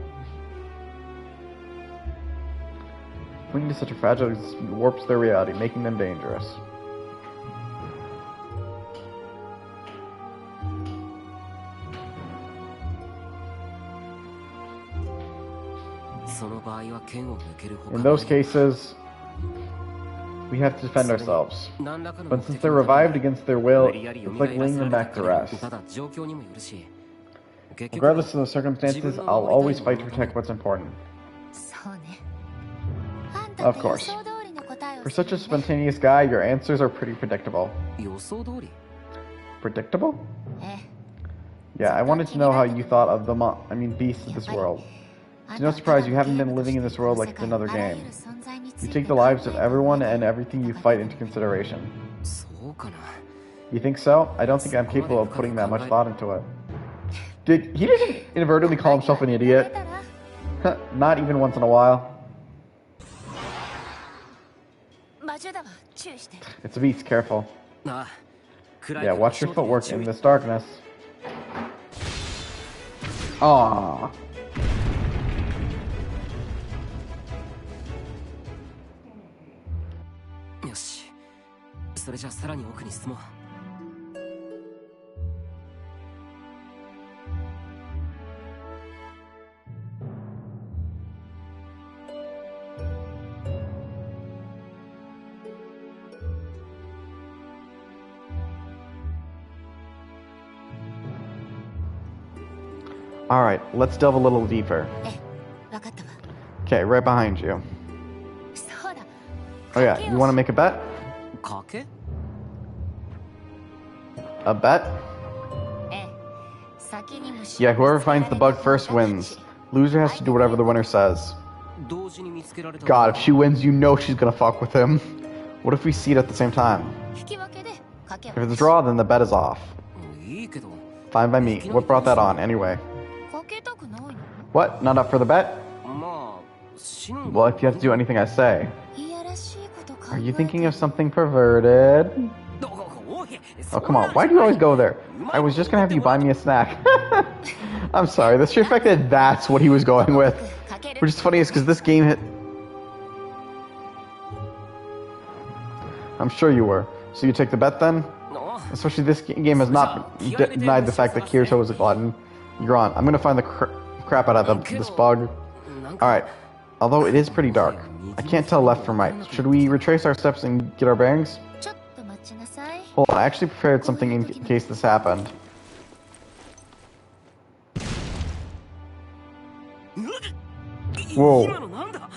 Clinging to such a fragile existence warps their reality, making them dangerous. In those cases, we have to defend ourselves. But since they're revived against their will, it's like laying them back to rest. Regardless of the circumstances, I'll always fight to protect what's important. Of course. For such a spontaneous guy, your answers are pretty predictable. Predictable? Yeah, I wanted to know how you thought of the beasts of this world. It's no surprise you haven't been living in this world like it's another game. You take the lives of everyone and everything you fight into consideration. You think so? I don't think I'm capable of putting that much thought into it. He didn't inadvertently call himself an idiot? Not even once in a while. It's a beast, careful. Yeah, watch your footwork in this darkness. Aww. Alright, let's delve a little deeper. Okay, right behind you. Oh yeah, you want to make a bet? A bet? Yeah, whoever finds the bug first wins. Loser has to do whatever the winner says. God, if she wins, you know she's gonna fuck with him. What if we see it at the same time? If it's a draw, then the bet is off. Fine by me. What brought that on, anyway? What? Not up for the bet? Well, if you have to do anything I say. Are you thinking of something perverted? Oh, come on. Why do you always go there? I was just gonna have you buy me a snack. I'm sorry. The sheer fact that that's what he was going with. Which is funny is because this game hit... I'm sure you were. So you take the bet then? Especially this game has not denied the fact that Kirito is a glutton. You're on. I'm gonna find the crap out of this bug. Alright. Although it is pretty dark. I can't tell left from right. Should we retrace our steps and get our bearings? Hold on, I actually prepared something in case this happened. Whoa.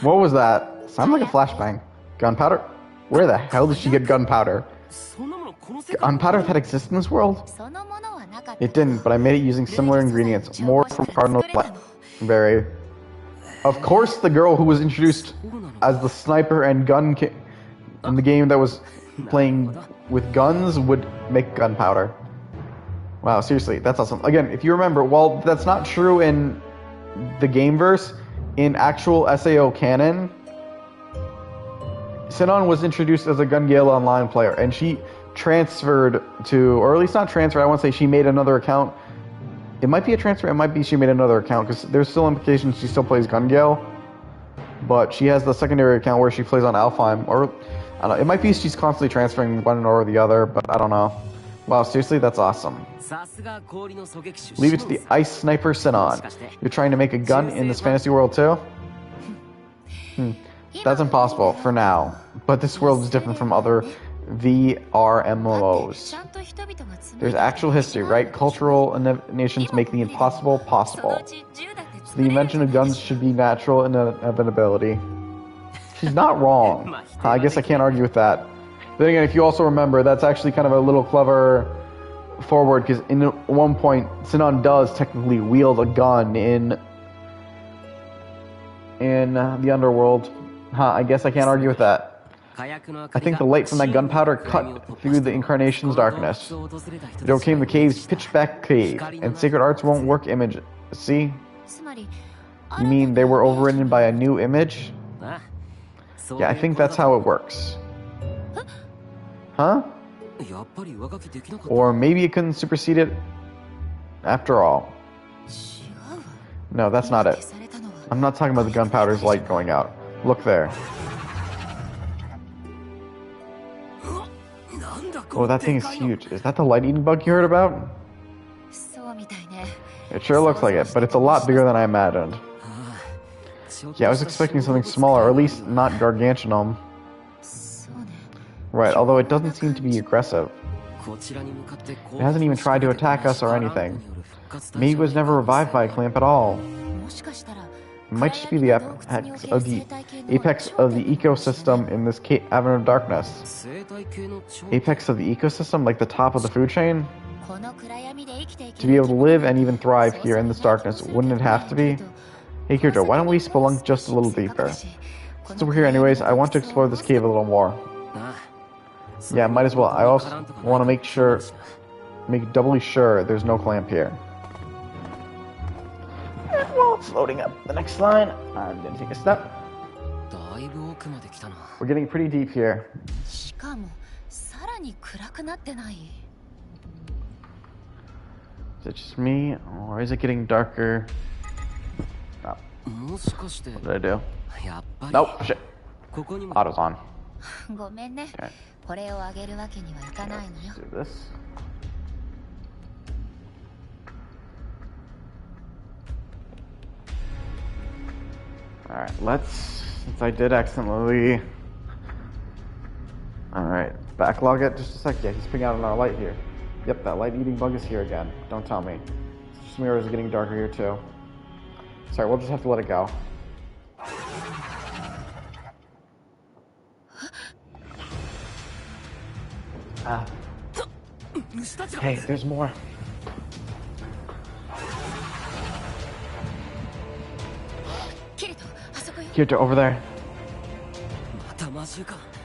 What was that? Sounded like a flashbang. Gunpowder? Where the hell did she get gunpowder? Gunpowder that exists in this world? It didn't, but I made it using similar ingredients. More from Cardinal Berry. Of course the girl who was introduced as the sniper and gun in the game that was playing with guns would make gunpowder. Wow, seriously, that's awesome. Again, if you remember, while that's not true in the gameverse, in actual SAO canon, Sinon was introduced as a Gun Gale Online player, and she transferred to, or at least not transferred, I want to say she made another account. It might be a transfer, it might be she made another account, because there's still implications she still plays Gun Gale, but she has the secondary account where she plays on Alfheim, or, I don't know, it might be she's constantly transferring one or the other, but I don't know. Wow, seriously, that's awesome. Leave it to the Ice Sniper Sinon. You're trying to make a gun in this fantasy world too? That's impossible, for now. But this world is different from other VRMMOs. There's actual history, right? Cultural nations make the impossible possible. So the invention of guns should be natural inevitability. She's not wrong. I guess I can't argue with that. Then again, if you also remember, that's actually kind of a little clever forward, because in one point, Sinon does technically wield a gun in the underworld. I guess I can't argue with that. I think the light from that gunpowder cut through the Incarnation's darkness. It overcame the cave's pitch-black cave, and sacred arts won't work image. See? You mean they were overridden by a new image? Yeah, I think that's how it works. Huh? Or maybe it couldn't supersede it after all. No, that's not it. I'm not talking about the gunpowder's light going out. Look there. Oh, that thing is huge. Is that the light-eating bug you heard about? It sure looks like it, but it's a lot bigger than I imagined. Yeah, I was expecting something smaller, or at least not gargantuan. Right, although it doesn't seem to be aggressive. It hasn't even tried to attack us or anything. Maybe it was never revived by a clamp at all. It might just be the apex of the ecosystem in this cavern of darkness. Apex of the ecosystem, like the top of the food chain? To be able to live and even thrive here in this darkness, wouldn't it have to be? Hey Kirito, why don't we spelunk just a little deeper? Since we're here anyways, I want to explore this cave a little more. Yeah, might as well. I also want to make doubly sure there's no clamp here. And while it's loading up the next line, I'm going to take a step. We're getting pretty deep here. Is it just me, or is it getting darker? Oh. What did I do? Nope, shit. Auto's on. Okay. Let's do this. Alright, since I did accidentally... Alright, backlog it just a sec. Yeah, he's putting out another light here. Yep, that light-eating bug is here again. Don't tell me. It's just This mirror is getting darker here too. Sorry, we'll just have to let it go. Hey, there's more. Kirito, over there.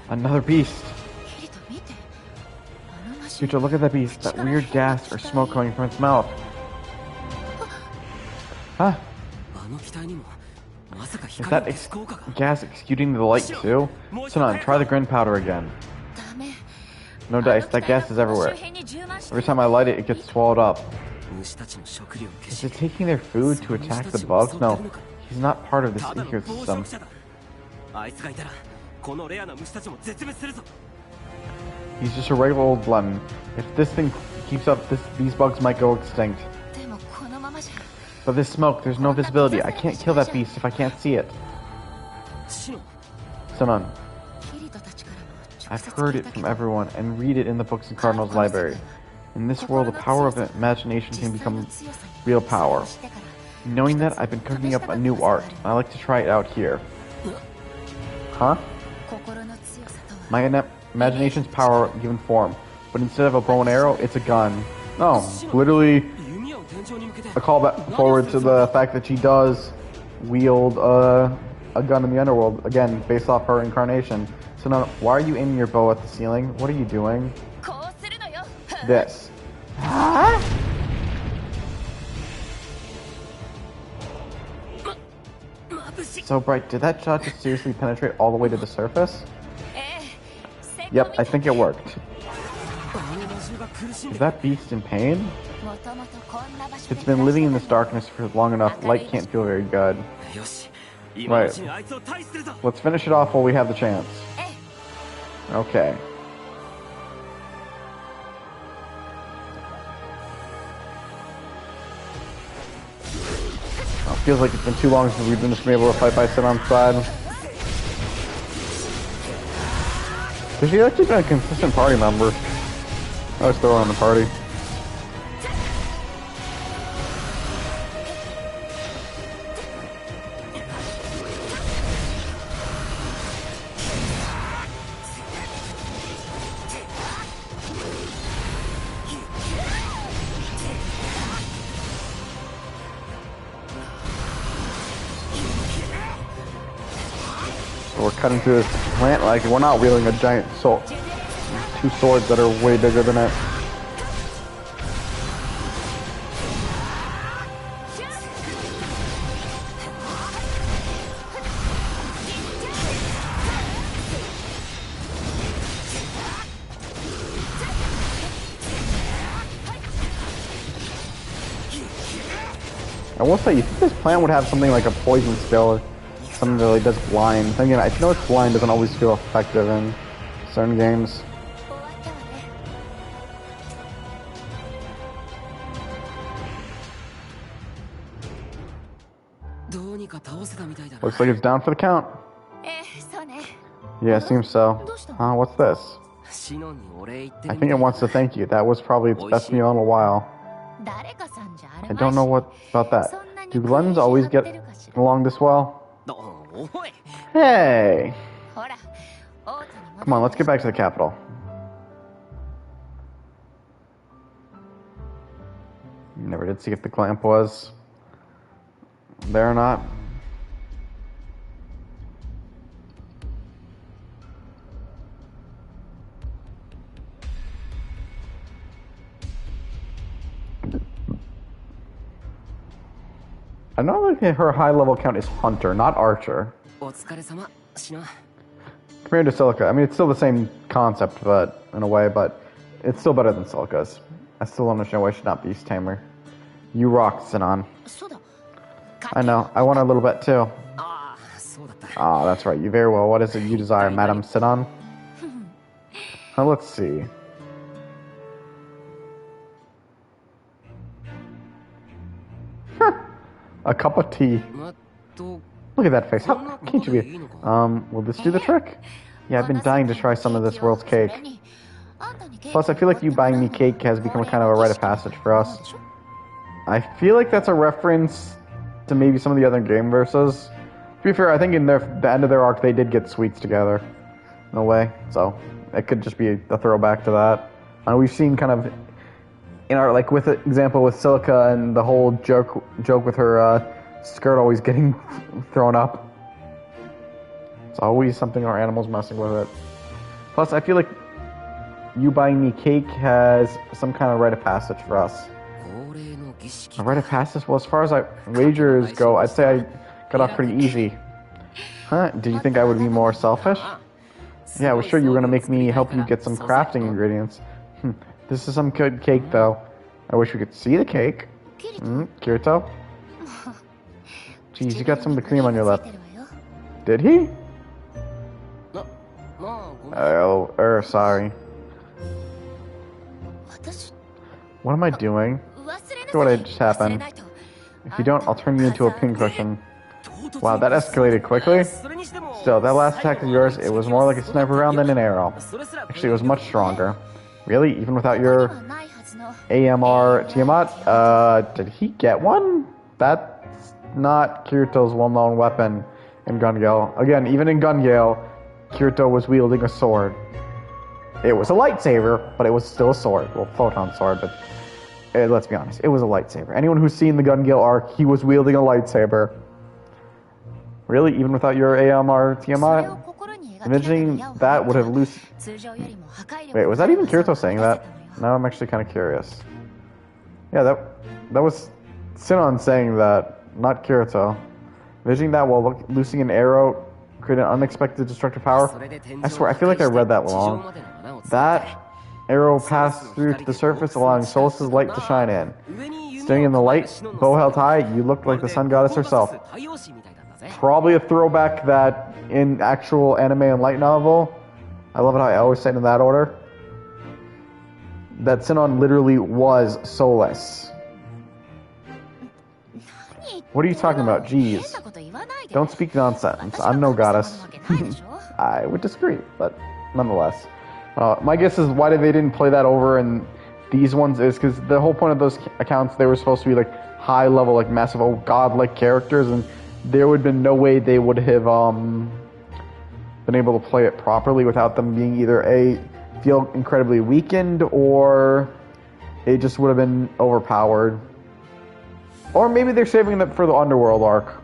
Another beast. Kirito, look at that beast. That weird gas or smoke coming from its mouth. Huh? Is that gas exuding the light too? Sinan, try the grin powder again. No dice, that gas is everywhere. Every time I light it, it gets swallowed up. Is it taking their food to attack the bugs? No, he's not part of this ecosystem. He's just a regular old lemon. If this thing keeps up, these bugs might go extinct. But this smoke, there's no visibility. I can't kill that beast if I can't see it. Sinan, I've heard it from everyone and read it in the books in Cardinal's library. In this world, the power of imagination can become real power. Knowing that, I've been cooking up a new art. I like to try it out here. Huh? My imagination's power given form, but instead of a bow and arrow, it's a gun. No, literally a callback forward to the fact that she does wield a gun in the underworld, again, based off her incarnation. So now, why are you aiming your bow at the ceiling? What are you doing? This. Huh? So bright, did that shot just seriously penetrate all the way to the surface? Yep, I think it worked. Is that beast in pain? It's been living in this darkness for long enough, light can't feel very good. Right. Let's finish it off while we have the chance. Okay. Oh, feels like it's been too long since we've been just been able to fight by Sinan's side. Because she's actually been a consistent party member. I always throw her on the party. We're cutting through this plant like we're not wielding a giant sword. Two swords that are way bigger than it. I will say, you think this plant would have something like a poison skill? Something that really does blind. Again, I know it's blind doesn't always feel effective in certain games. Looks like it's down for the count. Yeah, seems so. What's this? I think it wants to thank you. That was probably its best meal in a while. I don't know what about that. Do gluttons always get along this well? Hey! Come on, let's get back to the capital. Never did see if the clamp was there or not. I know like her high level count is Hunter, not Archer. Compared to Silica, I mean it's still the same concept, but in a way, but it's still better than Silica's. I still don't understand why she should not Beast Tamer. You rock, Sinan. I know, I want a little bit too. Ah, that's right, you very well. What is it you desire, Madam Sinan? Now let's see. A cup of tea. Look at that face. How can't you be? Will this do the trick? Yeah, I've been dying to try some of this world's cake. Plus, I feel like you buying me cake has become a kind of a rite of passage for us. I feel like that's a reference to maybe some of the other game verses. To be fair, I think in the end of their arc, they did get sweets together, in a way. So it could just be a throwback to that. We've seen kind of in our with an example with Silica and the whole joke with her skirt always getting thrown up. It's always something our animals messing with it. Plus, I feel like you buying me cake has some kind of rite of passage for us. A rite of passage? Well, as far as wagers go, I'd say I got off pretty easy. Huh? Did you think I would be more selfish? Yeah, I was sure you were going to make me help you get some crafting ingredients. This is some good cake, though. I wish we could see the cake. Kirito? Jeez, you got some of the cream on your lip. Did he? Oh, sorry. What am I doing? Look what just happened. If you don't, I'll turn you into a pincushion. Wow, that escalated quickly. Still, that last attack of yours, it was more like a sniper round than an arrow. Actually, it was much stronger. Really? Even without your AMR Tiamat? Did he get one? That's not Kirito's well-known weapon in Gun Gale. Again, even in Gun Gale, Kirito was wielding a sword. It was a lightsaber, but it was still a sword. Well, photon sword, but let's be honest, it was a lightsaber. Anyone who's seen the Gun Gale arc, he was wielding a lightsaber. Really? Even without your AMR Tiamat? Imagining that would have loose... Wait, was that even Kirito saying that? Now I'm actually kind of curious. Yeah, that was Sinon saying that, not Kirito. Envisioning that while loosing an arrow create an unexpected destructive power? I swear, I feel like I read that wrong. That arrow passed through to the surface, allowing Solas's light to shine in. Standing in the light, bow held high, you looked like the sun goddess herself. Probably a throwback that in actual anime and light novel, I love it how I always say it in that order, that Sinon literally was Solas. What are you talking about? Jeez. Don't speak nonsense. I'm no goddess. I would disagree, but nonetheless. My guess is why they didn't play that over in these ones is because the whole point of those accounts, they were supposed to be like high level, like massive, godlike characters, and there would have been no way they would have been able to play it properly without them being either feel incredibly weakened, or it just would have been overpowered. Or maybe they're saving it for the Underworld arc.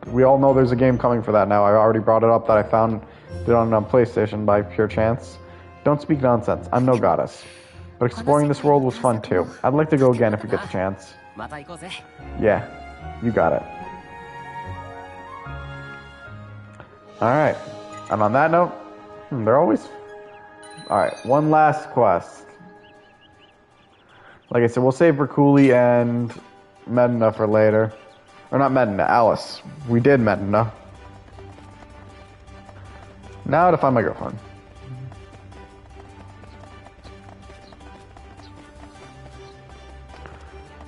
We all know there's a game coming for that now. I already brought it up that I found it on PlayStation by pure chance. Don't speak nonsense. I'm no goddess. But exploring this world was fun too. I'd like to go again if we get the chance. Yeah, you got it. Alright. And on that note, they're always... Alright, one last quest. Like I said, we'll save Rikuli and Medina for later. Or not Medina, Alice. We did Medina. Now to find my girlfriend.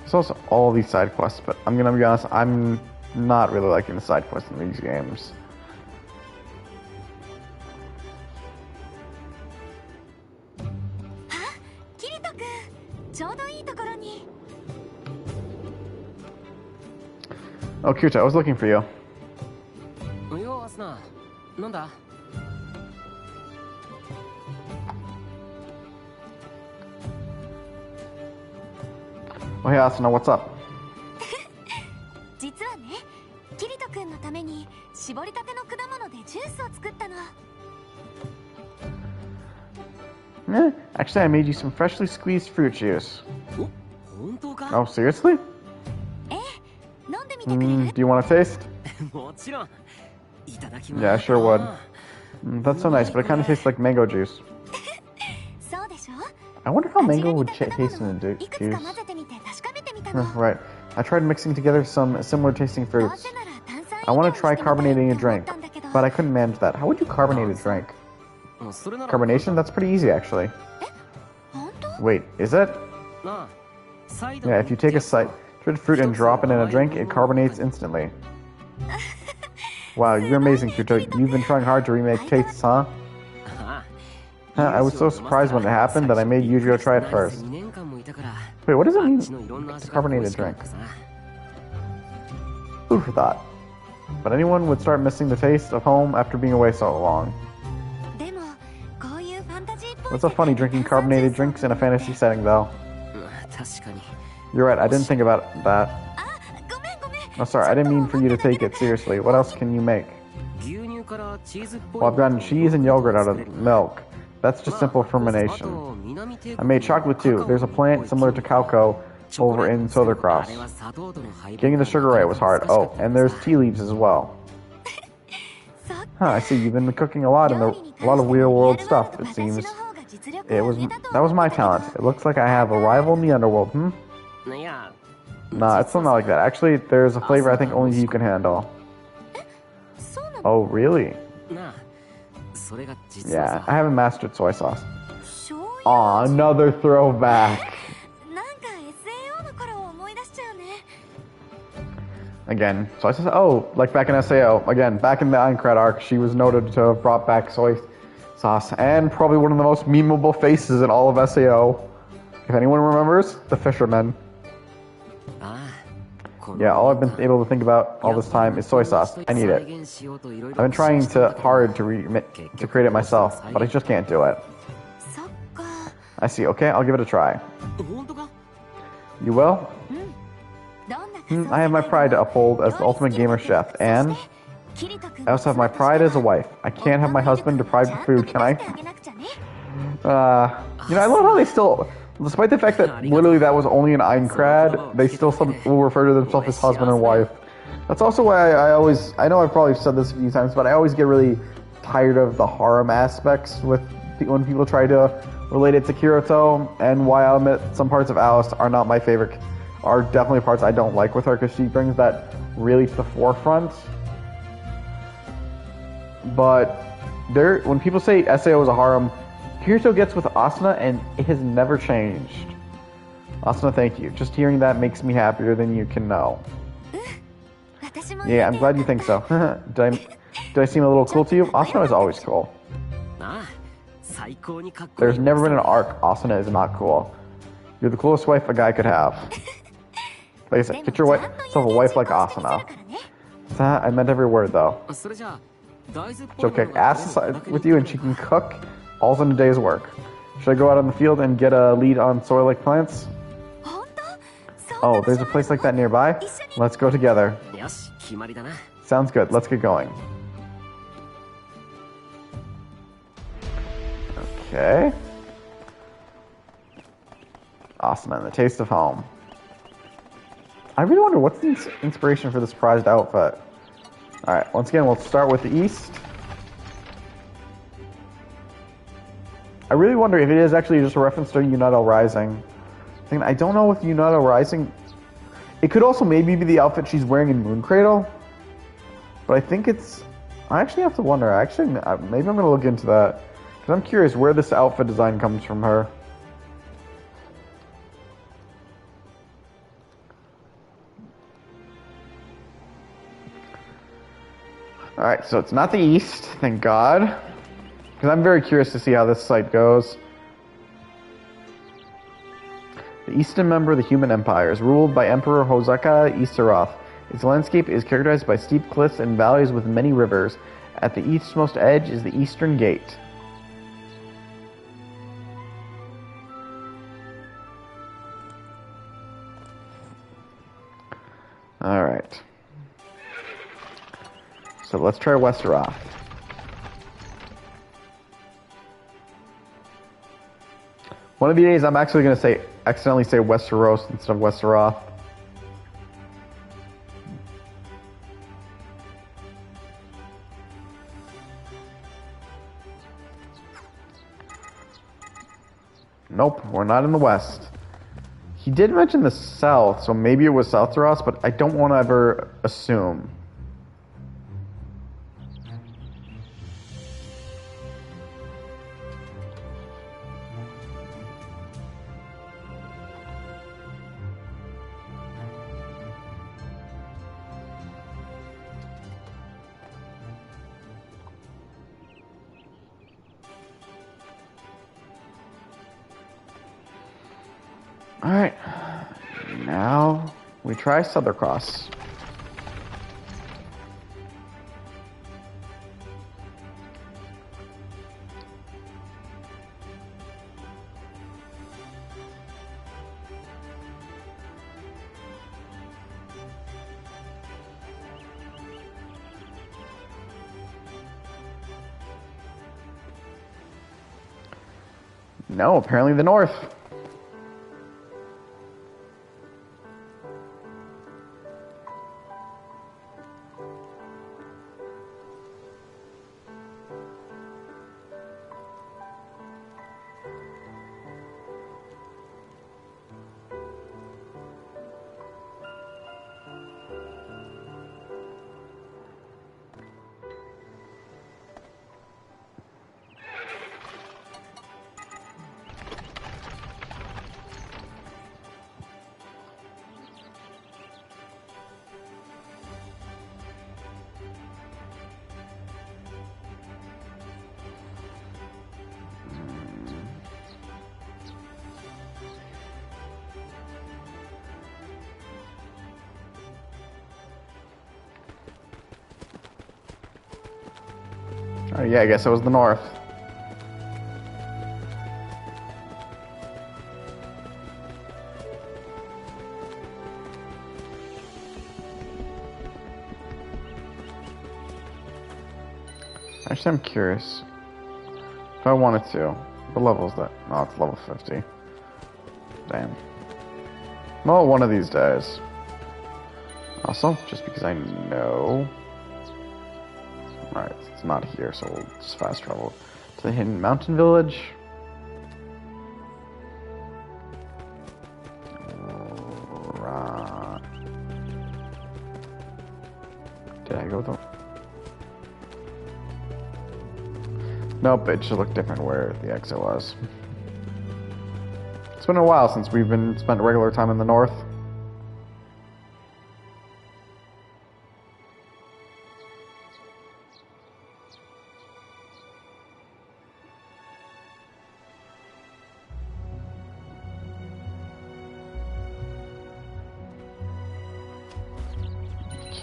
There's also all these side quests, but I'm gonna be honest, I'm not really liking the side quests in these games. Oh, Kirito, I was looking for you. Oh, hey, Asuna, what's up? Actually, I made you some freshly squeezed fruit juice. Oh, seriously? Do you want to taste? Yeah, I sure would. That's so nice, but it kind of tastes like mango juice. I wonder how mango would taste in a juice. Right. I tried mixing together some similar tasting fruits. I want to try carbonating a drink, but I couldn't manage that. How would you carbonate a drink? Carbonation? That's pretty easy, actually. Wait, is it? Yeah, if you take a citrus fruit and drop it in a drink, it carbonates instantly. Wow, you're amazing, Kirito. You've been trying hard to remake tastes, huh? I was so surprised when it happened that I made Yujiro try it first. Wait, what does it mean? Carbonated drink. Who thought? But anyone would start missing the taste of home after being away so long. What's so funny drinking carbonated drinks in a fantasy setting, though? You're right, I didn't think about that. Oh, sorry, I didn't mean for you to take it seriously. What else can you make? Well, I've gotten cheese and yogurt out of milk. That's just simple fermentation. I made chocolate too. There's a plant similar to cacao over in Southercross. Getting the sugar right was hard. Oh, and there's tea leaves as well. Huh, I see you've been cooking a lot of real world stuff, it seems. That was my talent. It looks like I have a rival in the underworld, Nah, it's not like that. Actually, there's a flavor I think only you can handle. Oh, really? Yeah, I haven't mastered soy sauce. Aw, another throwback. Again, soy sauce. Oh, like back in SAO. Again, back in the Aincrad arc, she was noted to have brought back soy sauce. And probably one of the most memeable faces in all of SAO. If anyone remembers, the fisherman. Yeah, all I've been able to think about all this time is soy sauce. I need it. I've been trying hard to create it myself, but I just can't do it. I see. Okay, I'll give it a try. You will? I have my pride to uphold as the ultimate gamer chef, and I also have my pride as a wife. I can't have my husband deprived of food, can I? I love how they still... Despite the fact that literally that was only an Aincrad, they still will refer to themselves as husband and wife. That's also why I know I've probably said this a few times, but I always get really tired of the harem aspects when people try to relate it to Kirito, and why I'll admit some parts of Alice are not my favorite, are definitely parts I don't like with her, because she brings that really to the forefront. But when people say SAO is a harem, Kirito gets with Asuna, and it has never changed. Asuna, thank you. Just hearing that makes me happier than you can know. Yeah, I'm glad you think so. Did I seem a little cool to you? Asuna is always cool. There's never been an arc Asuna is not cool. You're the coolest wife a guy could have. Like I said, get yourself a wife like Asuna. I meant every word, though. She'll kick ass with you, and she can cook. All's in a day's work. Should I go out on the field and get a lead on soy-like plants? Oh, there's a place like that nearby? Let's go together. Sounds good. Let's get going. Okay. Asuna and the taste of home. I really wonder what's the inspiration for this prized outfit. Alright, once again, we'll start with the east. I really wonder if it is actually just a reference to Yunato Rising. I don't know if Yunato Rising... It could also maybe be the outfit she's wearing in Moon Cradle. But I think it's... I actually have to wonder. Actually, maybe I'm going to look into that. Because I'm curious where this outfit design comes from her. Alright, so it's not the east, thank God. Because I'm very curious to see how this site goes. The eastern member of the human empire is ruled by Emperor Hosaka Isaroth. Its landscape is characterized by steep cliffs and valleys with many rivers. At the eastmost edge is the Eastern Gate. Alright. So let's try Westeroth. One of the days I'm actually going to accidentally say Westeros instead of Westeroth. Nope, we're not in the west. He did mention the south, so maybe it was Southros, but I don't want to ever assume. Alright. Now we try Southern Cross. No, apparently the north. Oh yeah, I guess it was the north. Actually, I'm curious. If I wanted to, what level is that? Oh, it's level 50. Damn. Well, one of these days. Also, just because I know... Alright, it's not here, so we'll just fast travel to the hidden mountain village. Right. Did I go though? Nope, it should look different where the exit was. It's been a while since we've spent regular time in the north.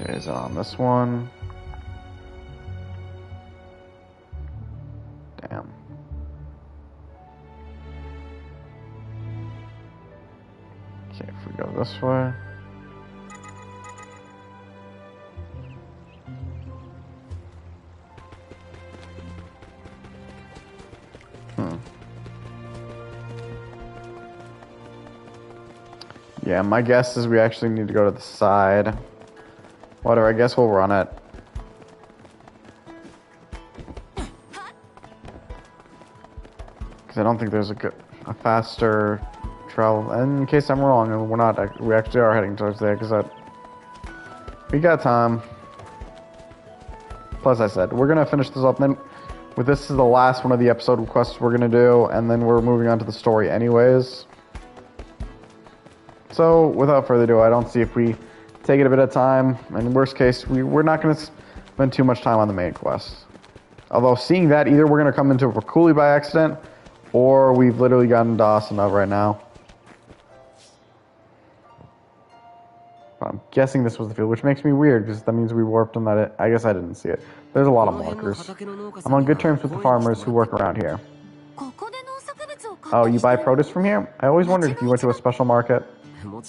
Okay, is it on this one? Damn. Okay, if we go this way. Yeah, my guess is we actually need to go to the side. Whatever, I guess we'll run it. Because I don't think there's a faster travel. And in case I'm wrong, and we're not, we actually are heading towards the exit. We got time. Plus, I said, we're going to finish this up. And then, with this is the last one of the episode quests we're going to do. And then we're moving on to the story anyways. So, without further ado, I don't see if we take it a bit of time. In worst case, we're not going to spend too much time on the main quest. Although, seeing that, either we're going to come into a coulee by accident, or we've literally gotten Dawson up right now. But I'm guessing this was the field, which makes me weird, because that means we warped on that. I guess I didn't see it. There's a lot of markers. I'm on good terms with the farmers who work around here. Oh, you buy produce from here? I always wondered if you went to a special market. You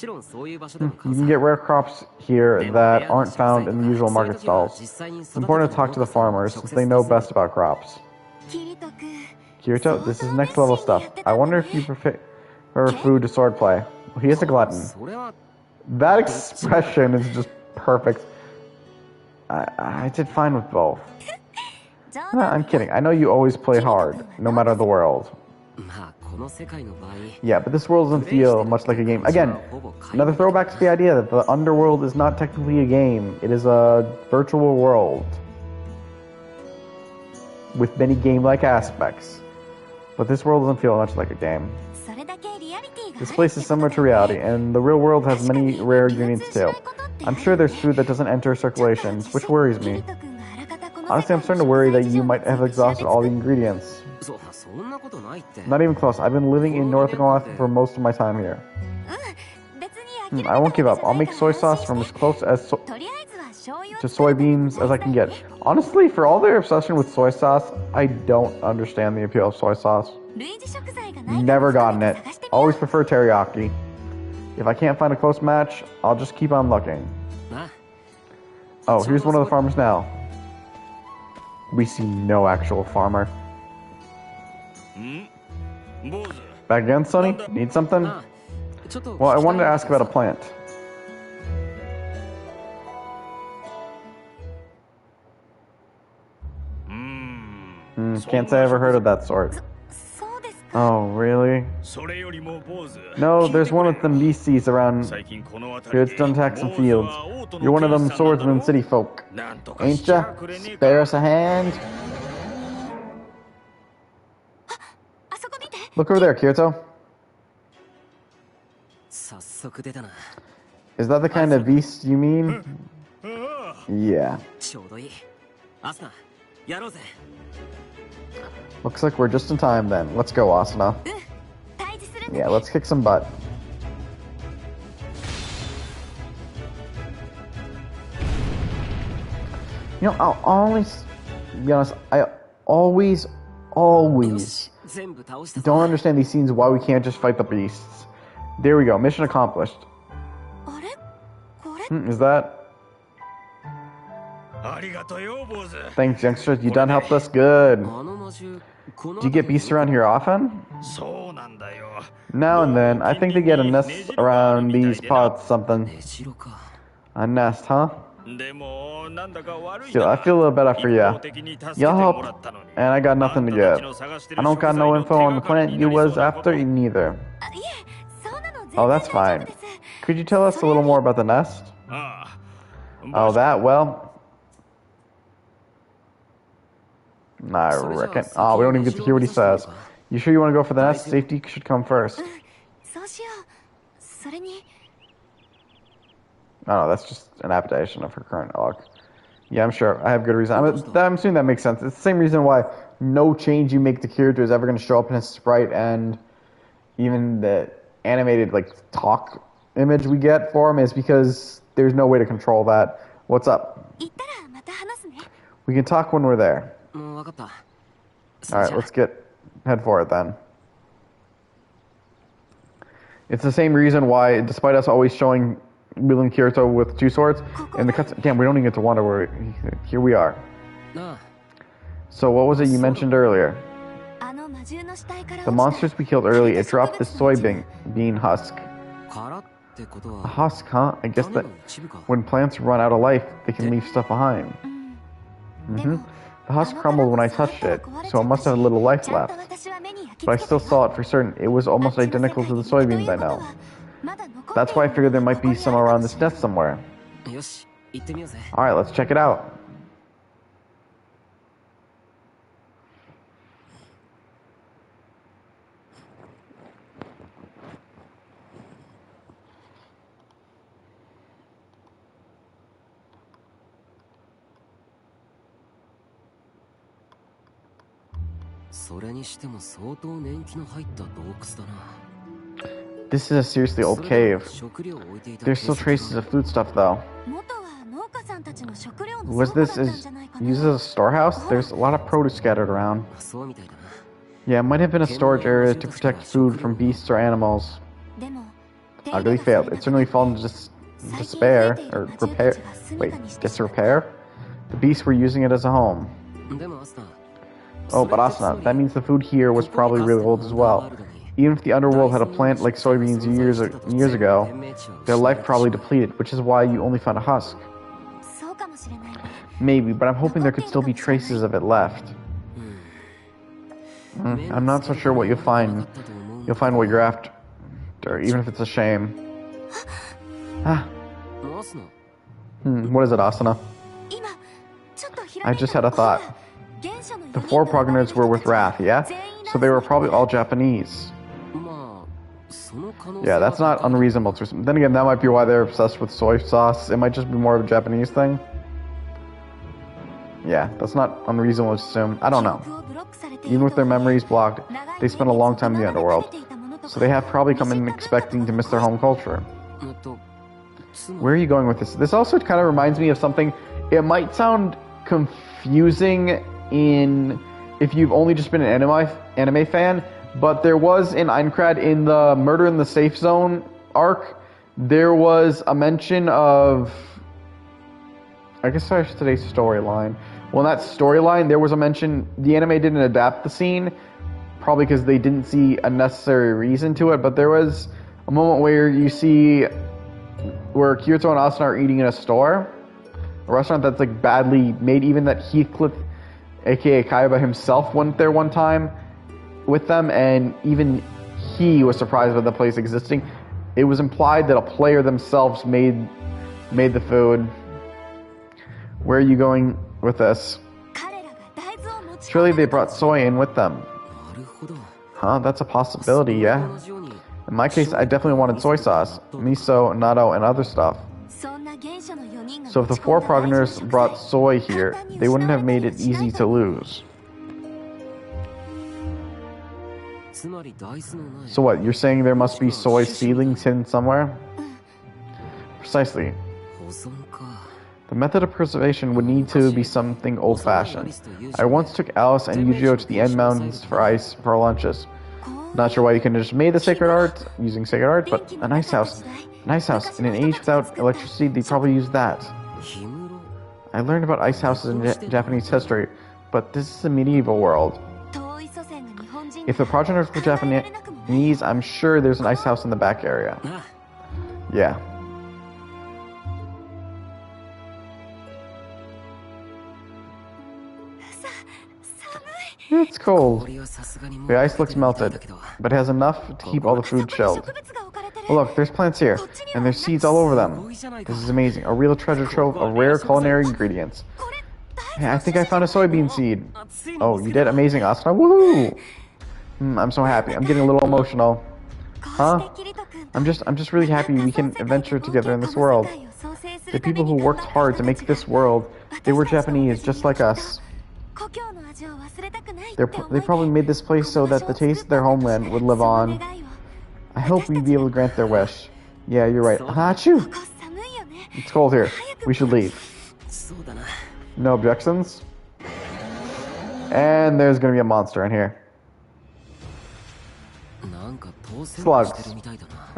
can get rare crops here that aren't found in the usual market stalls. It's important to talk to the farmers since they know best about crops. Kirito, this is next level stuff. I wonder if you prefer food to swordplay. Well, he is a glutton. That expression is just perfect. I did fine with both. I'm kidding. I know you always play hard, no matter the world. Yeah, but this world doesn't feel much like a game. Again, another throwback to the idea that the underworld is not technically a game. It is a virtual world with many game-like aspects. But this world doesn't feel much like a game. This place is similar to reality, and the real world has many rare ingredients too. I'm sure there's food that doesn't enter circulation, which worries me. Honestly, I'm starting to worry that you might have exhausted all the ingredients. Not even close. I've been living in North Goliath for most of my time here. I won't give up. I'll make soy sauce from as close as to soybeans as I can get. Honestly, for all their obsession with soy sauce, I don't understand the appeal of soy sauce. Never gotten it. Always prefer teriyaki. If I can't find a close match, I'll just keep on looking. Oh, here's one of the farmers now. We see no actual farmer. Back again, Sonny? Need something? Well, I wanted to ask about a plant. Can't say I ever heard of that sort. Oh, really? No, there's one of them beasties around here. It's done tax some fields. You're one of them swordsman city folk, ain't ya? Spare us a hand? Look over there, Kyoto. Is that the kind of beast you mean? Yeah. Looks like we're just in time then. Let's go, Asuna. Yeah, let's kick some butt. You know, I'll always be honest, I always don't understand these scenes why we can't just fight the beasts. There we go, mission accomplished. Is that? Thanks, youngsters. You done helped us good. Do you get beasts around here often? Now and then. I think they get a nest around these pots, something. A nest, huh? Still, I feel a little better for you. Y'all help, and I got nothing to give. I don't got no info on the plant you was after neither. Oh, that's fine. Could you tell us a little more about the nest? Oh, that, well... I reckon. Oh, we don't even get to hear what he says. You sure you want to go for the nest? Safety should come first. Oh, that's just an adaptation of her current arc. Yeah, I'm sure. I have good reason. I'm assuming that makes sense. It's the same reason why no change you make to character is ever going to show up in his sprite, and even the animated like talk image we get for him is because there's no way to control that. What's up? We can talk when we're there. Alright, let's head for it then. It's the same reason why, despite us always showing wielding Kirito with two swords, in the cuts, damn, we don't even get to wonder where here we are. So what was it you mentioned earlier? The monsters we killed early, it dropped the soybean husk. A husk, huh? I guess that when plants run out of life, they can leave stuff behind. The husk crumbled when I touched it, so it must have a little life left. But I still saw it for certain. It was almost identical to the soybeans I know. That's why I figured there might be some around this nest somewhere. Alright, let's check it out. This is a seriously old cave. There's still traces of foodstuff though. Was this used as a storehouse? There's a lot of produce scattered around. Yeah, it might have been a storage area to protect food from beasts or animals. Ugly failed. It certainly fallen into despair, or repair. Wait, disrepair? The beasts were using it as a home. Oh, but Asuna, that means the food here was probably really old as well. Even if the underworld had a plant like soybeans years ago, their life probably depleted, which is why you only found a husk. Maybe, but I'm hoping there could still be traces of it left. I'm not so sure what you'll find. You'll find what you're after, even if it's a shame. What is it, Asuna? I just had a thought. The four progenitors were with Wrath, yeah? So they were probably all Japanese. Yeah, that's not unreasonable to assume. Then again, that might be why they're obsessed with soy sauce. It might just be more of a Japanese thing. Yeah, that's not unreasonable to assume. I don't know. Even with their memories blocked, they spent a long time in the underworld. So they have probably come in expecting to miss their home culture. Where are you going with this? This also kind of reminds me of something. It might sound confusing if you've only just been an anime fan, but there was in Aincrad, in the Murder in the Safe Zone arc, there was a mention of, I guess I should say storyline. Well, in that storyline, there was a mention, the anime didn't adapt the scene, probably because they didn't see a necessary reason to it, but there was a moment where you see where Kirito and Asuna are eating in a store, a restaurant that's like badly made, even that Heathcliff, aka Kaiba himself, went there one time with them, and even he was surprised by the place existing. It was implied that a player themselves made the food. Where are you going with this? Surely they brought soy in with them. Huh, that's a possibility, yeah. In my case, I definitely wanted soy sauce, miso, natto, and other stuff. So if the four progenitors brought soy here, they wouldn't have made it easy to lose. So what, you're saying there must be soy seedlings hidden somewhere? Precisely. The method of preservation would need to be something old-fashioned. I once took Alice and Yujiro to the End Mountains for our lunches. Not sure why you couldn't have just made the sacred art using sacred art, but an ice house. An ice house. In an age without electricity, they probably used that. I learned about ice houses in Japanese history, but this is a medieval world. If the progenitors were Japanese, I'm sure there's an ice house in the back area. Yeah. It's cold. The ice looks melted, but it has enough to keep all the food chilled. Oh look, there's plants here, and there's seeds all over them. This is amazing. A real treasure trove of rare culinary ingredients. Hey, I think I found a soybean seed. Oh, you did? Amazing, Asuna. Woohoo! I'm so happy. I'm getting a little emotional. Huh? I'm just really happy we can adventure together in this world. The people who worked hard to make this world, they were Japanese, just like us. They probably made this place so that the taste of their homeland would live on. I hope we'd be able to grant their wish. Yeah, you're right. Achoo! It's cold here. We should leave. No objections? And there's gonna be a monster in here. Slugs.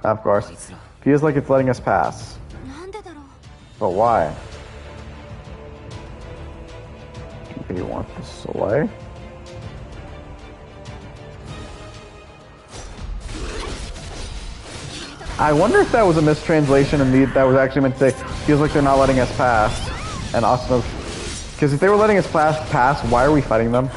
Of course. Feels like it's letting us pass. But why? Do you want this away? I wonder if that was a mistranslation and that was actually meant to say, feels like they're not letting us pass. And Asuna, because if they were letting us pass, why are we fighting them?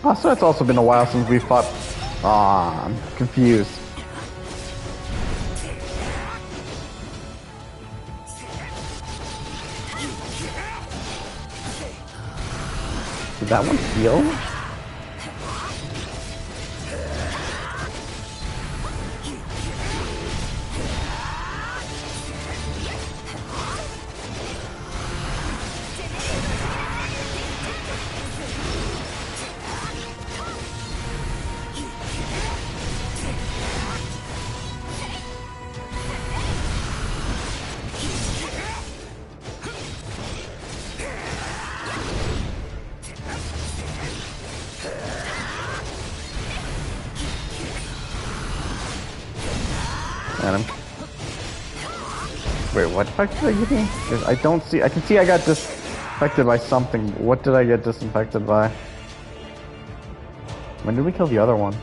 Also, it's also been a while since we fought. Ah, I'm confused. Did that one heal? Wait, what effect did I get me? I don't see. I can see I got disinfected by something. What did I get disinfected by? When did we kill the other one?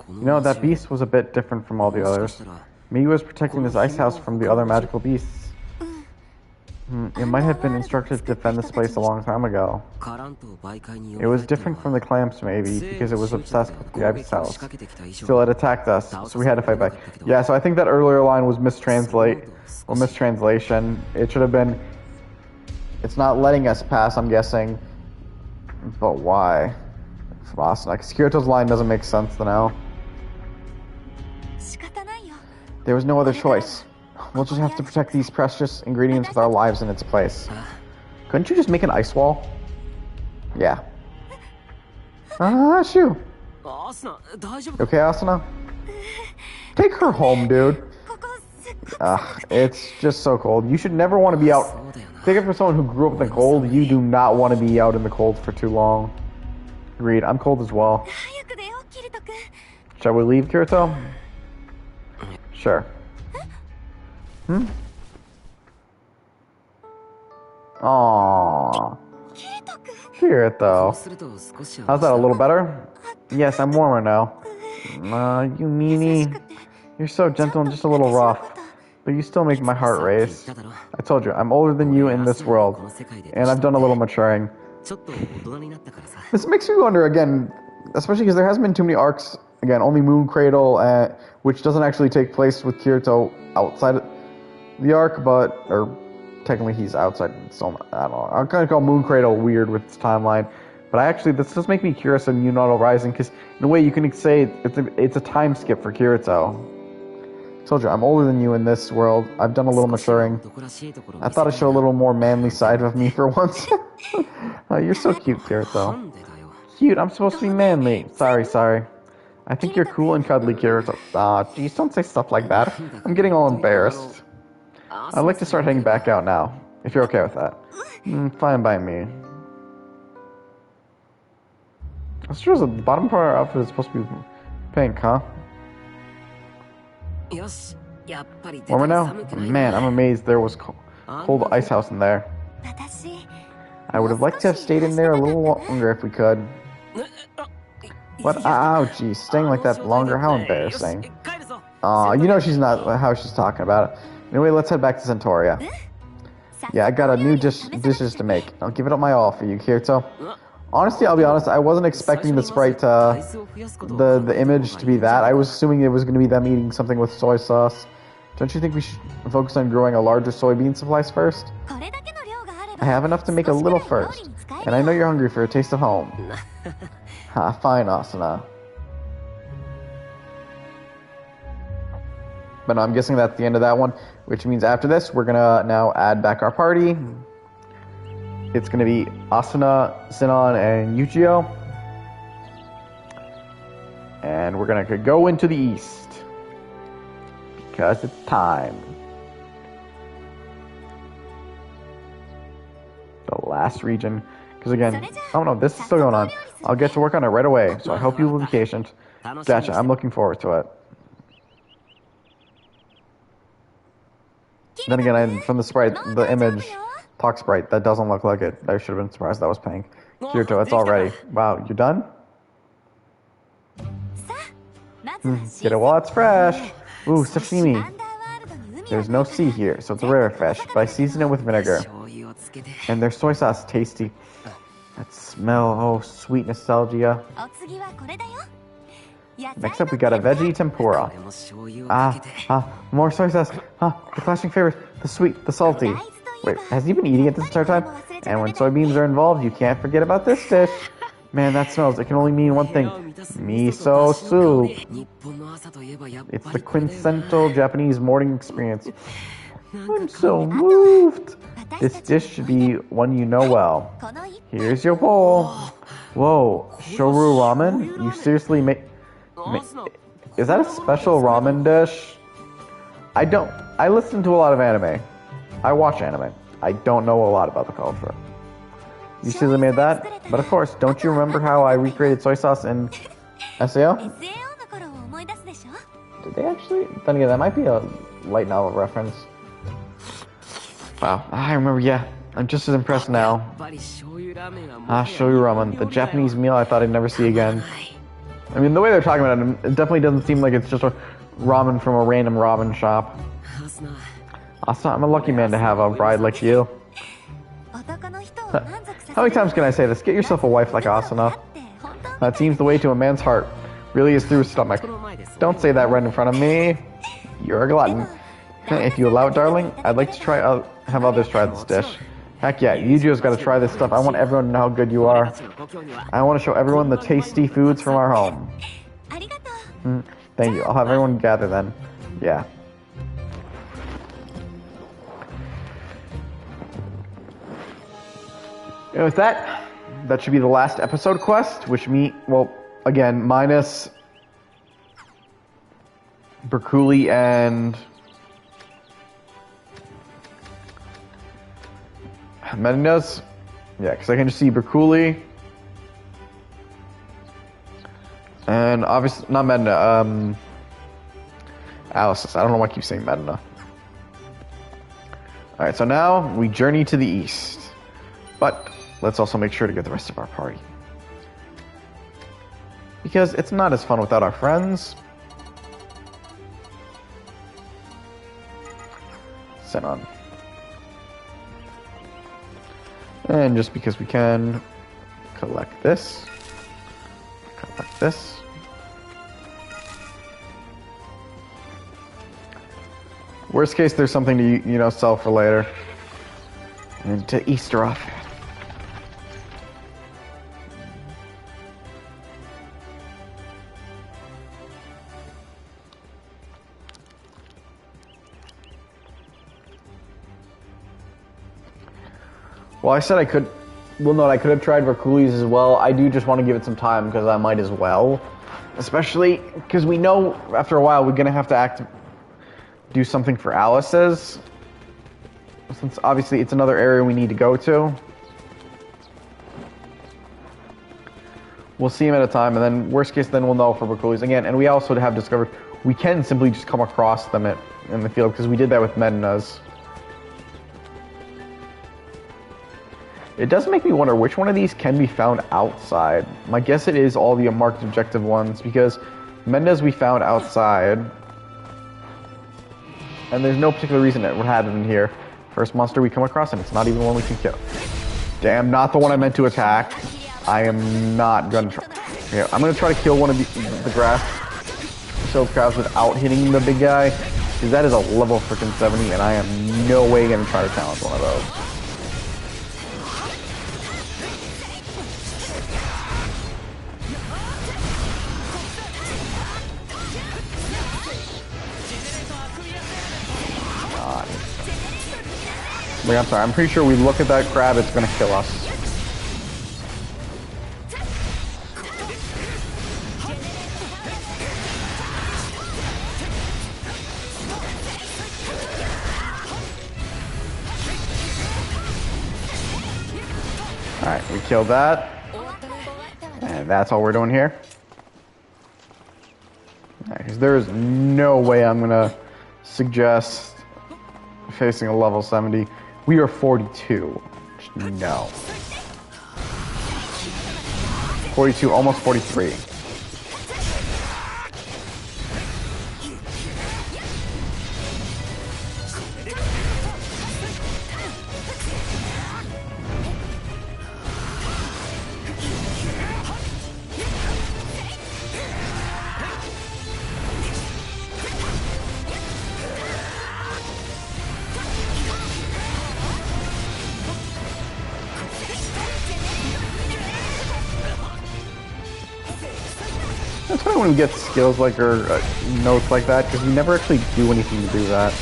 You know, that beast was a bit different from all the others. Maybe was protecting this ice house from the other magical beasts. It might have been instructed to defend this place a long time ago. It was different from the clamps, maybe, because it was obsessed with the ice house. Still, it attacked us, so we had to fight back. Yeah, so I think that earlier line was mistranslation. It should have been, it's not letting us pass, I'm guessing. But why? from Asuna. Because Kirito's line doesn't make sense now. There was no other choice. We'll just have to protect these precious ingredients with our lives in its place. Couldn't you just make an ice wall? Yeah. Shoo. Okay, Asuna? Take her home, dude. It's just so cold. You should never want to be out. Take it for someone who grew up in the cold. You do not want to be out in the cold for too long. Agreed. I'm cold as well. Shall we leave, Kirito? Sure. Aww. Kirito. How's that, a little better? Yes, I'm warmer now. You meanie. You're so gentle and just a little rough. But you still make my heart race. I told you, I'm older than you in this world. And I've done a little maturing. This makes me wonder again, especially because there hasn't been too many arcs. Again, only Moon Cradle, which doesn't actually take place with Kirito outside the arc, or technically he's outside. So I don't know. I'm gonna call Moon Cradle weird with its timeline, but this does make me curious on Unauto Rising, because in a way you can say it's a time skip for Kirito. I told you, I'm older than you in this world. I've done a little maturing. I thought I'd show a little more manly side of me for once. You're so cute, Kirito. Cute? I'm supposed to be manly. Sorry. I think you're cool and cuddly, Kirito. Geez, don't say stuff like that. I'm getting all embarrassed. I'd like to start heading back out now, if you're okay with that. Fine by me. That's true, the bottom part of our outfit is supposed to be pink, huh? Warmer now? Man, I'm amazed there was cold ice house in there. I would have liked to have stayed in there a little longer if we could. What? Ow, geez, staying like that longer, how embarrassing. You know she's not how she's talking about it. Anyway, let's head back to Centauria. Yeah, I got a new dishes to make. I'll give it up my all for you, Kirito. Honestly, I'll be honest, I wasn't expecting the sprite, the image to be that. I was assuming it was going to be them eating something with soy sauce. Don't you think we should focus on growing a larger soybean supplies first? I have enough to make a little first, and I know you're hungry for a taste of home. Fine, Asuna. But no, I'm guessing that's the end of that one, which means after this, we're gonna now add back our party. It's gonna be Asuna, Sinon, and Yuchio. And we're gonna go into the east. Because it's time. The last region. Because again, oh no, this is still going on. I'll get to work on it right away, so I hope you will be patient. Gotcha, I'm looking forward to it. Then again, from the sprite, the image, talk sprite, that doesn't look like it. I should have been surprised that was pink. Kirito, it's all ready. Wow, you're done? Get it while it's fresh. Ooh, sashimi. There's no sea here, so it's a rare fish, but I season it with vinegar. And their soy sauce tasty. That smell, oh, sweet nostalgia. Next up, we got a veggie tempura. More soy sauce. The clashing favorites. The sweet, the salty. Wait, has he been eating it this entire time? And when soybeans are involved, you can't forget about this dish. Man, that smells. It can only mean one thing. Miso soup. It's the quintessential Japanese morning experience. I'm so moved. This dish should be one you know well. Here's your bowl. Whoa, Shoru ramen? You seriously make... Is that a special ramen dish? I listen to a lot of anime. I watch anime. I don't know a lot about the culture. You seriously made that? But of course, don't you remember how I recreated soy sauce in SAO? Did they actually? Then again, that might be a light novel reference. Wow, I remember, yeah. I'm just as impressed now. Shoyu ramen, the Japanese meal I thought I'd never see again. I mean, the way they're talking about it definitely doesn't seem like it's just a ramen from a random ramen shop. Asuna, I'm a lucky man to have a bride like you. How many times can I say this? Get yourself a wife like Asuna. That seems the way to a man's heart. Really is through his stomach. Don't say that right in front of me. You're a glutton. If you allow it, darling, I'd like to have others try this dish. Heck yeah, you just gotta try this stuff. I want everyone to know how good you are. I want to show everyone the tasty foods from our home. Thank you. I'll have everyone gather then. Yeah. And with that, that should be the last episode quest, which well, again, minus Berkuli and Medina's. Yeah, because I can just see Berkuli. And obviously, not Medina, Alice. I don't know why I keep saying Medina. Alright, so now we journey to the east. But let's also make sure to get the rest of our party. Because it's not as fun without our friends. Send on. And just because we can, collect this. Collect this. Worst case, there's something to, sell for later. And to Easter off. Well, I said I could... Well, no, I could have tried Verkuli's as well. I do just want to give it some time because I might as well. Especially because we know after a while we're going to have to do something for Alice's. Since obviously it's another area we need to go to. We'll see him at a time, and then worst case then we'll know for Verkuli's again. And we also have discovered we can simply just come across them in the field because we did that with Medina's. It does make me wonder which one of these can be found outside. My guess it is all the marked objective ones, because Mendez we found outside. And there's no particular reason it would have it in here. First monster we come across, and it's not even one we can kill. Damn, not the one I meant to attack. I am not gonna try. Okay, I'm gonna try to kill one of the grass shield crabs without hitting the big guy, because that is a level freaking 70, and I am no way gonna try to challenge one of those. Wait, I'm sorry. I'm pretty sure we look at that crab, it's gonna kill us. Alright, we killed that. And that's all we're doing here. Because there is no way I'm gonna suggest facing a level 70. We are 42. No. 42, almost 43. That's why when we get skills like or notes like that, because we never actually do anything to do that.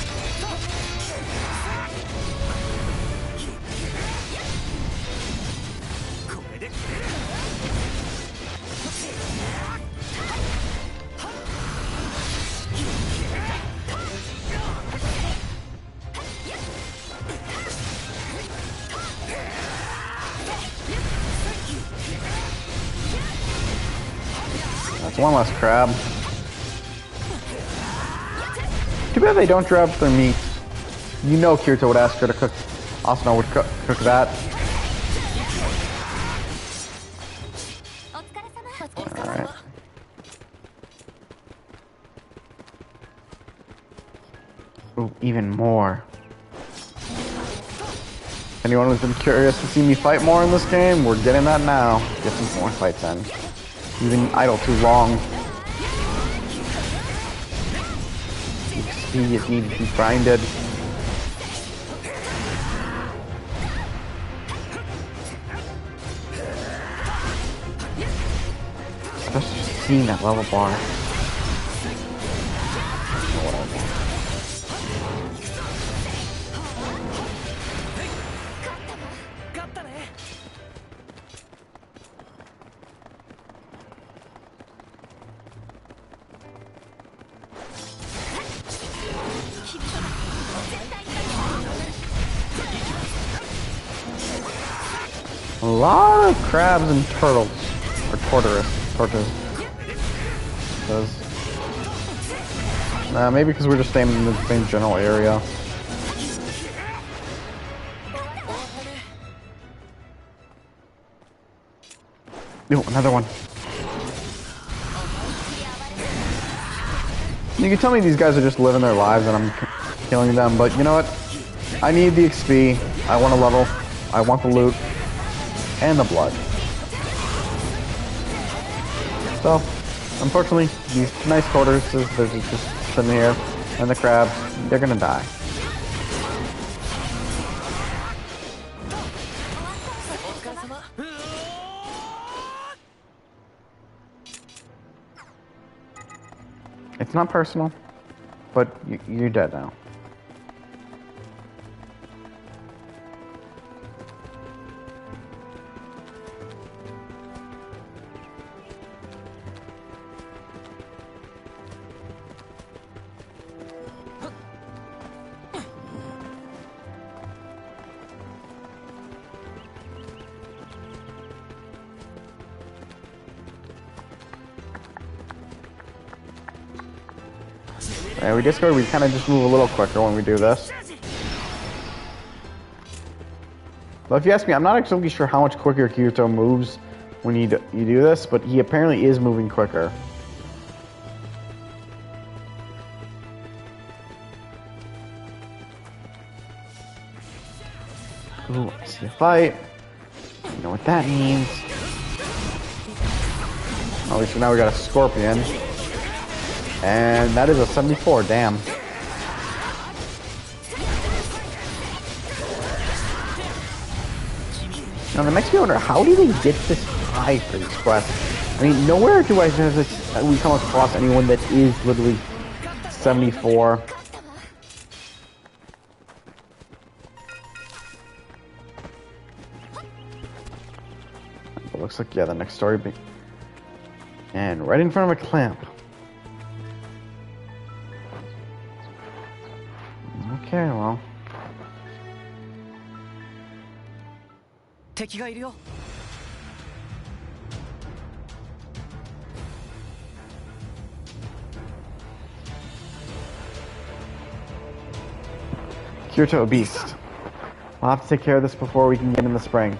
That's one less crab. Too bad they don't drop their meat. You know Kirito would ask her to cook. Asuna would cook that. Alright. Ooh, even more. Anyone who's been curious to see me fight more in this game, we're getting that now. Get some more fights in. You've been idle too long. XP is needed to be grinded. Just seeing that level bar. A lot of crabs and turtles, or tortoise. Maybe because we're just staying in the same general area. Yo, another one. You can tell me these guys are just living their lives and I'm killing them, but you know what? I need the XP. I want a level. I want the loot. And the blood. So, unfortunately, these nice tortoises, they're just sitting here, and the crabs, they're gonna die. It's not personal, but you're dead now. We discovered we kind of just move a little quicker when we do this. But if you ask me, I'm not actually sure how much quicker Kirito moves when you do this, but he apparently is moving quicker. Ooh, I see a fight. You know what that means. At least now we got a scorpion. And that is a 74, damn. Now that makes me wonder, how do they get this high for these quests? I mean, nowhere do I have this, we come across anyone that is literally 74. It looks like, yeah, the next story. And right in front of a clamp. Okay, well. Kirito a beast. We'll have to take care of this before we can get in the spring.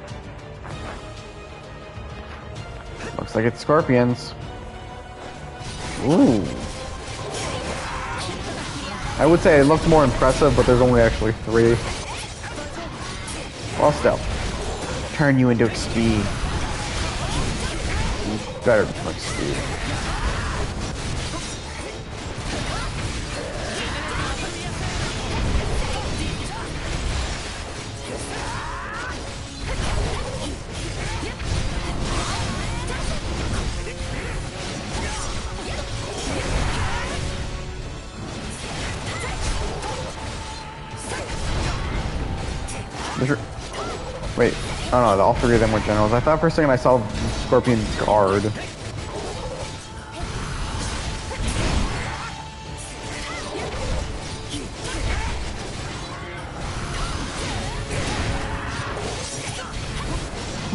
Looks like it's scorpions. Ooh. I would say it looked more impressive, but there's only actually 3. Well, still. Turn you into XP. You better become XP. Wait, oh no, all 3 of them were generals. I thought for a second I saw Scorpion guard.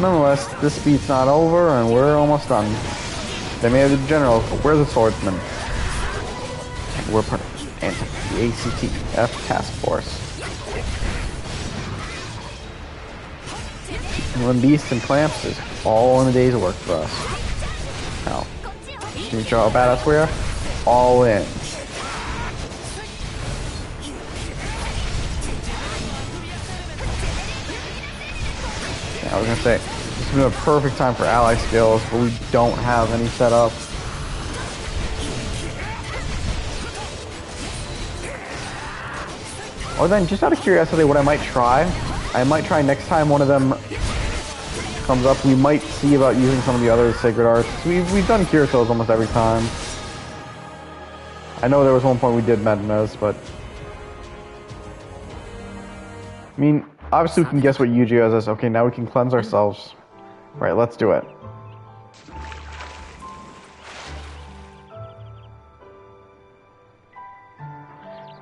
Nonetheless, this beat's not over and we're almost done. They may have the generals, but we're the swordsmen. And we're part of the ACTF task force. Killing beasts and clamps is all in a day's work for us. Now, can you show how badass we are? All in. Yeah, I was gonna say, this would be a perfect time for ally skills, but we don't have any set up. Or then, just out of curiosity, what I might try next time one of them comes up, we might see about using some of the other sacred arts. We've done Kirito's almost every time. I know there was one point we did Medina's, but... I mean, obviously we can guess what Yu-Gi-Oh! Is. Okay, now we can cleanse ourselves. Right, let's do it.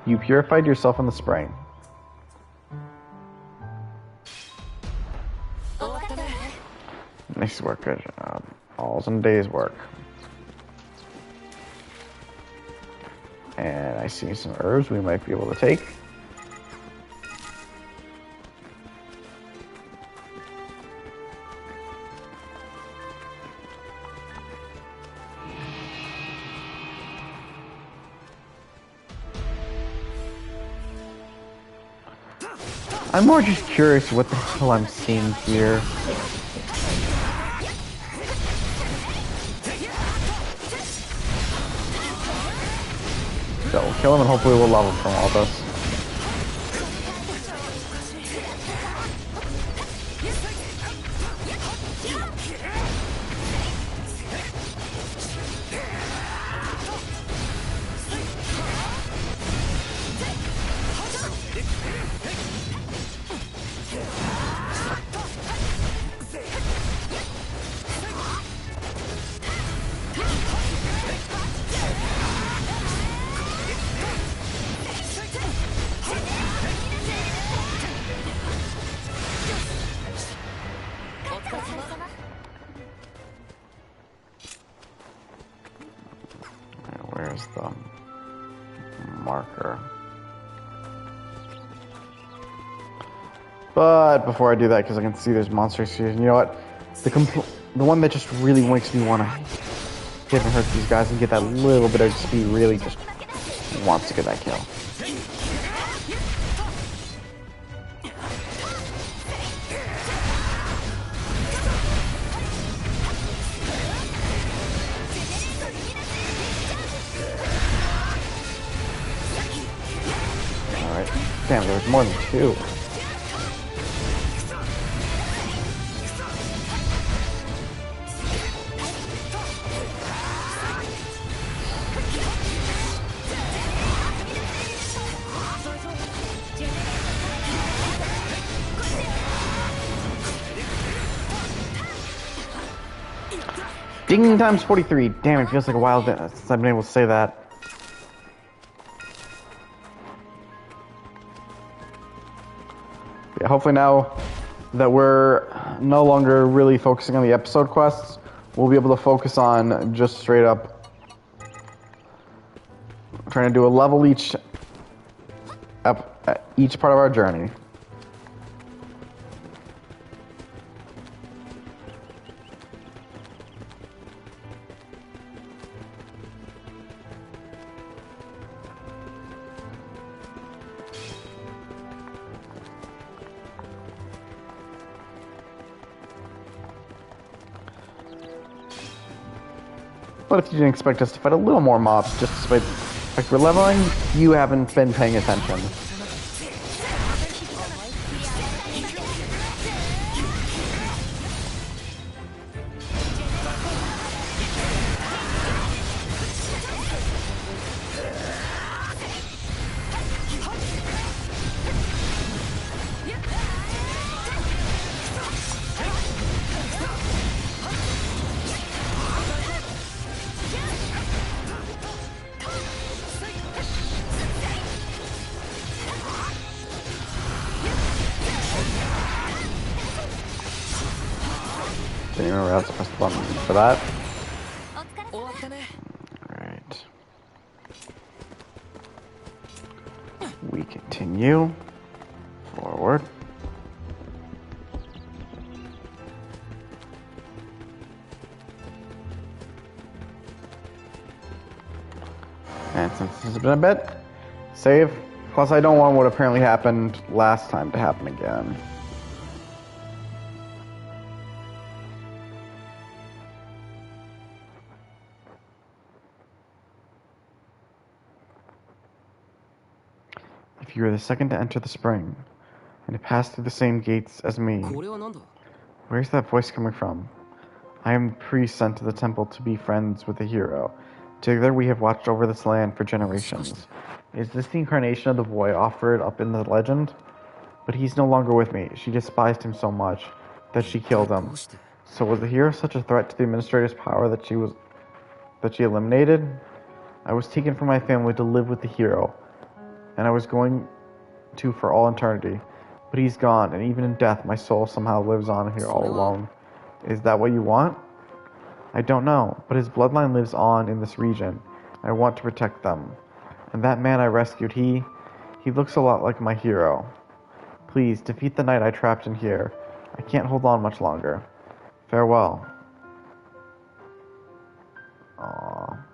You purified yourself in the spring. Nice work, good job. All's in a day's work. And I see some herbs we might be able to take. I'm more just curious what the hell I'm seeing here. So we'll kill him and hopefully we'll love him from all this. Where's the marker? But before I do that, because I can see there's monsters here, you know what? The one that just really makes me want to hit and hurt these guys and get that little bit of speed really just wants to get that kill. Damn, there's more than two. Ding times 43. Damn, it feels like a while since I've been able to say that. Yeah, hopefully now that we're no longer really focusing on the episode quests, we'll be able to focus on just straight up trying to do a level each part of our journey. But if you didn't expect us to fight a little more mobs, just despite the fact we're leveling, you haven't been paying attention. Didn't remember how to press the button for that. Alright. We continue forward. And since this has been a bit, save. Plus I don't want what apparently happened last time to happen again. If you are the second to enter the spring, and to pass through the same gates as me, Where's that voice coming from? I am the priest sent to the temple to be friends with the hero. Together we have watched over this land for generations. Is this the incarnation of the boy offered up in the legend? But he's no longer with me. She despised him so much that she killed him. So was the hero such a threat to the administrator's power that she eliminated? I was taken from my family to live with the hero, and I was going to for all eternity. But he's gone, and even in death, my soul somehow lives on here all alone. Is that what you want? I don't know, but his bloodline lives on in this region. I want to protect them. And that man I rescued, he looks a lot like my hero. Please, defeat the knight I trapped in here. I can't hold on much longer. Farewell. Aww.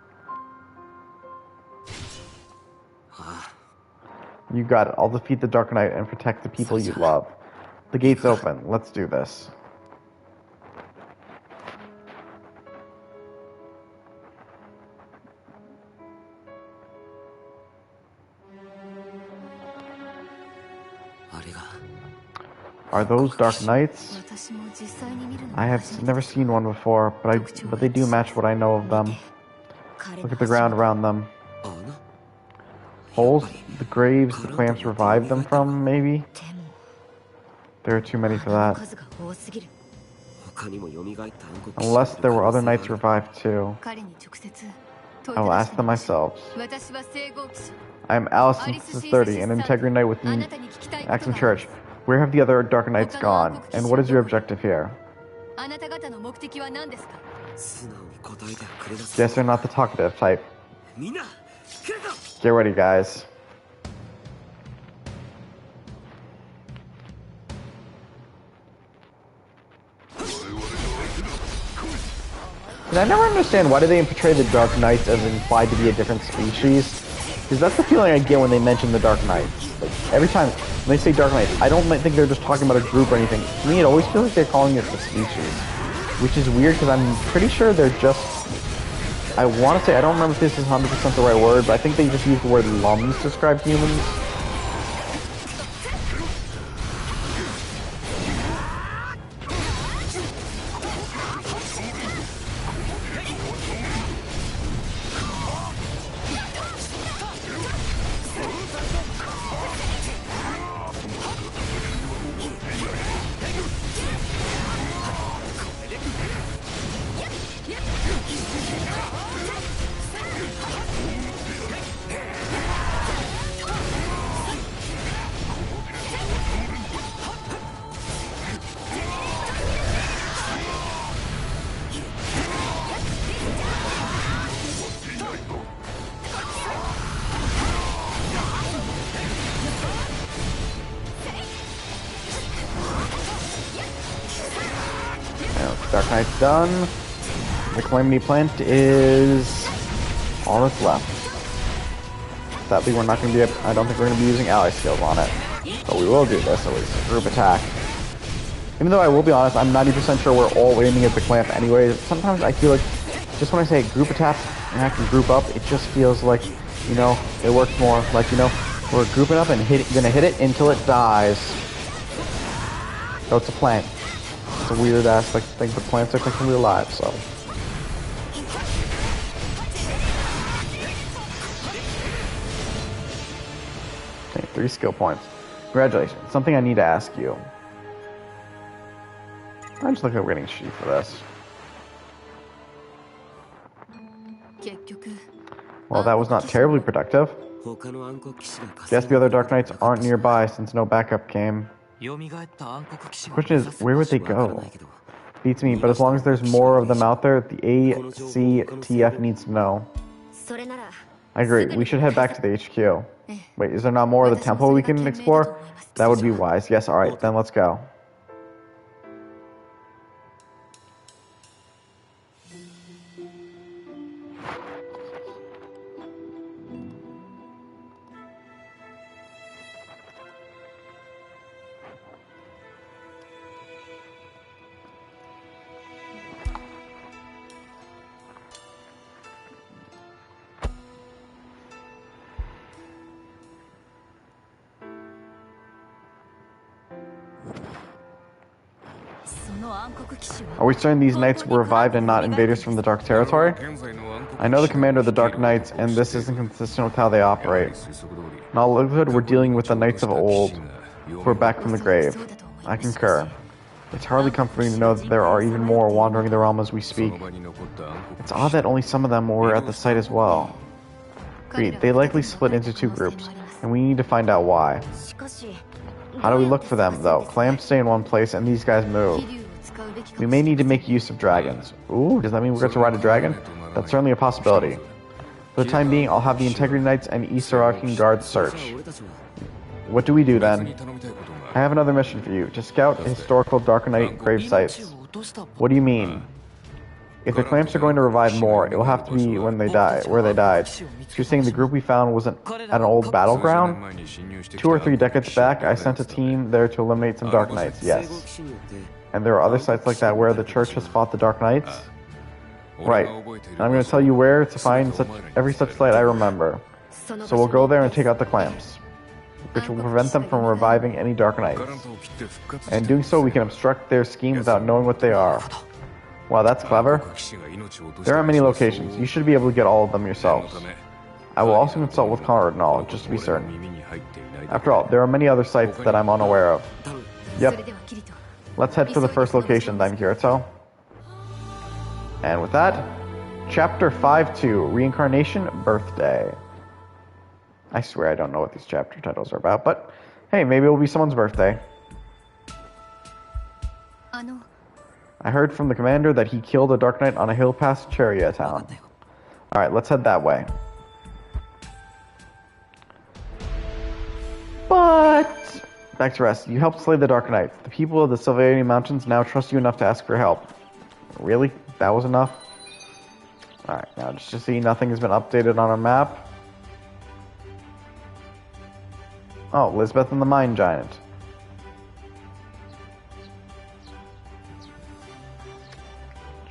You got it. I'll defeat the Dark Knight and protect the people you love. The gate's open. Let's do this. Are those Dark Knights? I have never seen one before, but they do match what I know of them. Look at the ground around them. Holes? The graves the clamps revived them from, maybe? There are too many for that. Unless there were other knights revived too. I will ask them myself. I am Allison 30, an integrity knight with the Axum Church. Where have the other Dark Knights gone? And what is your objective here? Guess they're not the talkative type. Get ready, guys. And I never understand why do they portray the Dark Knights as implied to be a different species? Because that's the feeling I get when they mention the Dark Knights. Like, every time when they say Dark Knights, I don't think they're just talking about a group or anything. To me, it always feels like they're calling it the species. Which is weird, because I'm pretty sure they're just... I want to say, I don't remember if this is 100% the right word, but I think they just use the word lums to describe humans. Dark Knight's done. The Calamity Plant is all that's left. Sadly, we're not going to be. I don't think we're going to be using ally skills on it, but we will do this at least. Group attack. Even though I will be honest, I'm 90% sure we're all aiming at the clamp anyway. Sometimes I feel like just when I say group attack and I can group up, it just feels like, you know, it works more. Like, you know, we're grouping up and gonna hit it until it dies. So it's a plant. It's a weird ass like thing, but plants are technically alive, so. Okay, 3 skill points. Congratulations. Something I need to ask you. I just look like we're getting sheep for this. Well, that was not terribly productive. Guess the other Dark Knights aren't nearby since no backup came. The question is, where would they go? Beats me, but as long as there's more of them out there, the ACTF needs to know. I agree, we should head back to the HQ. Wait, is there not more of the temple we can explore? That would be wise. Yes, alright, then let's go. Are we certain these knights were revived and not invaders from the Dark Territory? I know the commander of the Dark Knights, and this isn't consistent with how they operate. In all likelihood, we're dealing with the knights of old, who are back from the grave. I concur. It's hardly comforting to know that there are even more wandering the realm as we speak. It's odd that only some of them were at the site as well. Agreed, they likely split into two groups, and we need to find out why. How do we look for them, though? Clams stay in one place, and these guys move. We may need to make use of dragons. Ooh, does that mean we're going to ride a dragon? That's certainly a possibility. For the time being, I'll have the Integrity Knights and Isarakin Guards search. What do we do then? I have another mission for you, to scout historical Dark Knight grave sites. What do you mean? If the clamps are going to revive more, it will have to be when they die, where they died. So you're saying the group we found was at an old battleground? 2 or 3 decades back, I sent a team there to eliminate some Dark Knights, yes. And there are other sites like that where the church has fought the Dark Knights? Right. And I'm going to tell you where to find every such site I remember. So we'll go there and take out the clamps, which will prevent them from reviving any Dark Knights. And in doing so, we can obstruct their scheme without knowing what they are. Wow, that's clever. There are many locations. You should be able to get all of them yourselves. I will also consult with Cardinal, just to be certain. After all, there are many other sites that I'm unaware of. Yep. Let's head for the first location then, Kirito. And with that, Chapter 5-2, Reincarnation Birthday. I swear I don't know what these chapter titles are about, but hey, maybe it will be someone's birthday. I heard from the commander that he killed a Dark Knight on a hill past Cheria town. Alright, let's head that way. But back to rest. You helped slay the Dark Knights. The people of the Sylvanian Mountains now trust you enough to ask for help. Really? That was enough? Alright, now just to see nothing has been updated on our map. Oh, Lisbeth and the Mine Giant.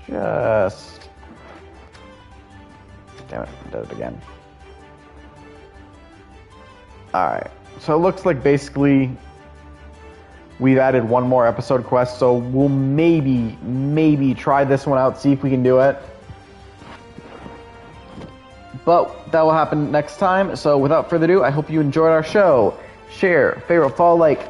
Just... Damn it, I did it again. Alright, so it looks like basically we've added one more episode quest, so we'll maybe try this one out, see if we can do it. But that will happen next time, so without further ado, I hope you enjoyed our show. Share, favorite, follow, like,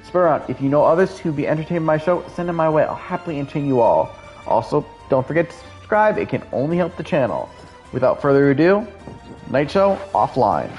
spur on. If you know others who'd be entertained by my show, send them my way. I'll happily entertain you all. Also, don't forget to subscribe. It can only help the channel. Without further ado, Night Show offline.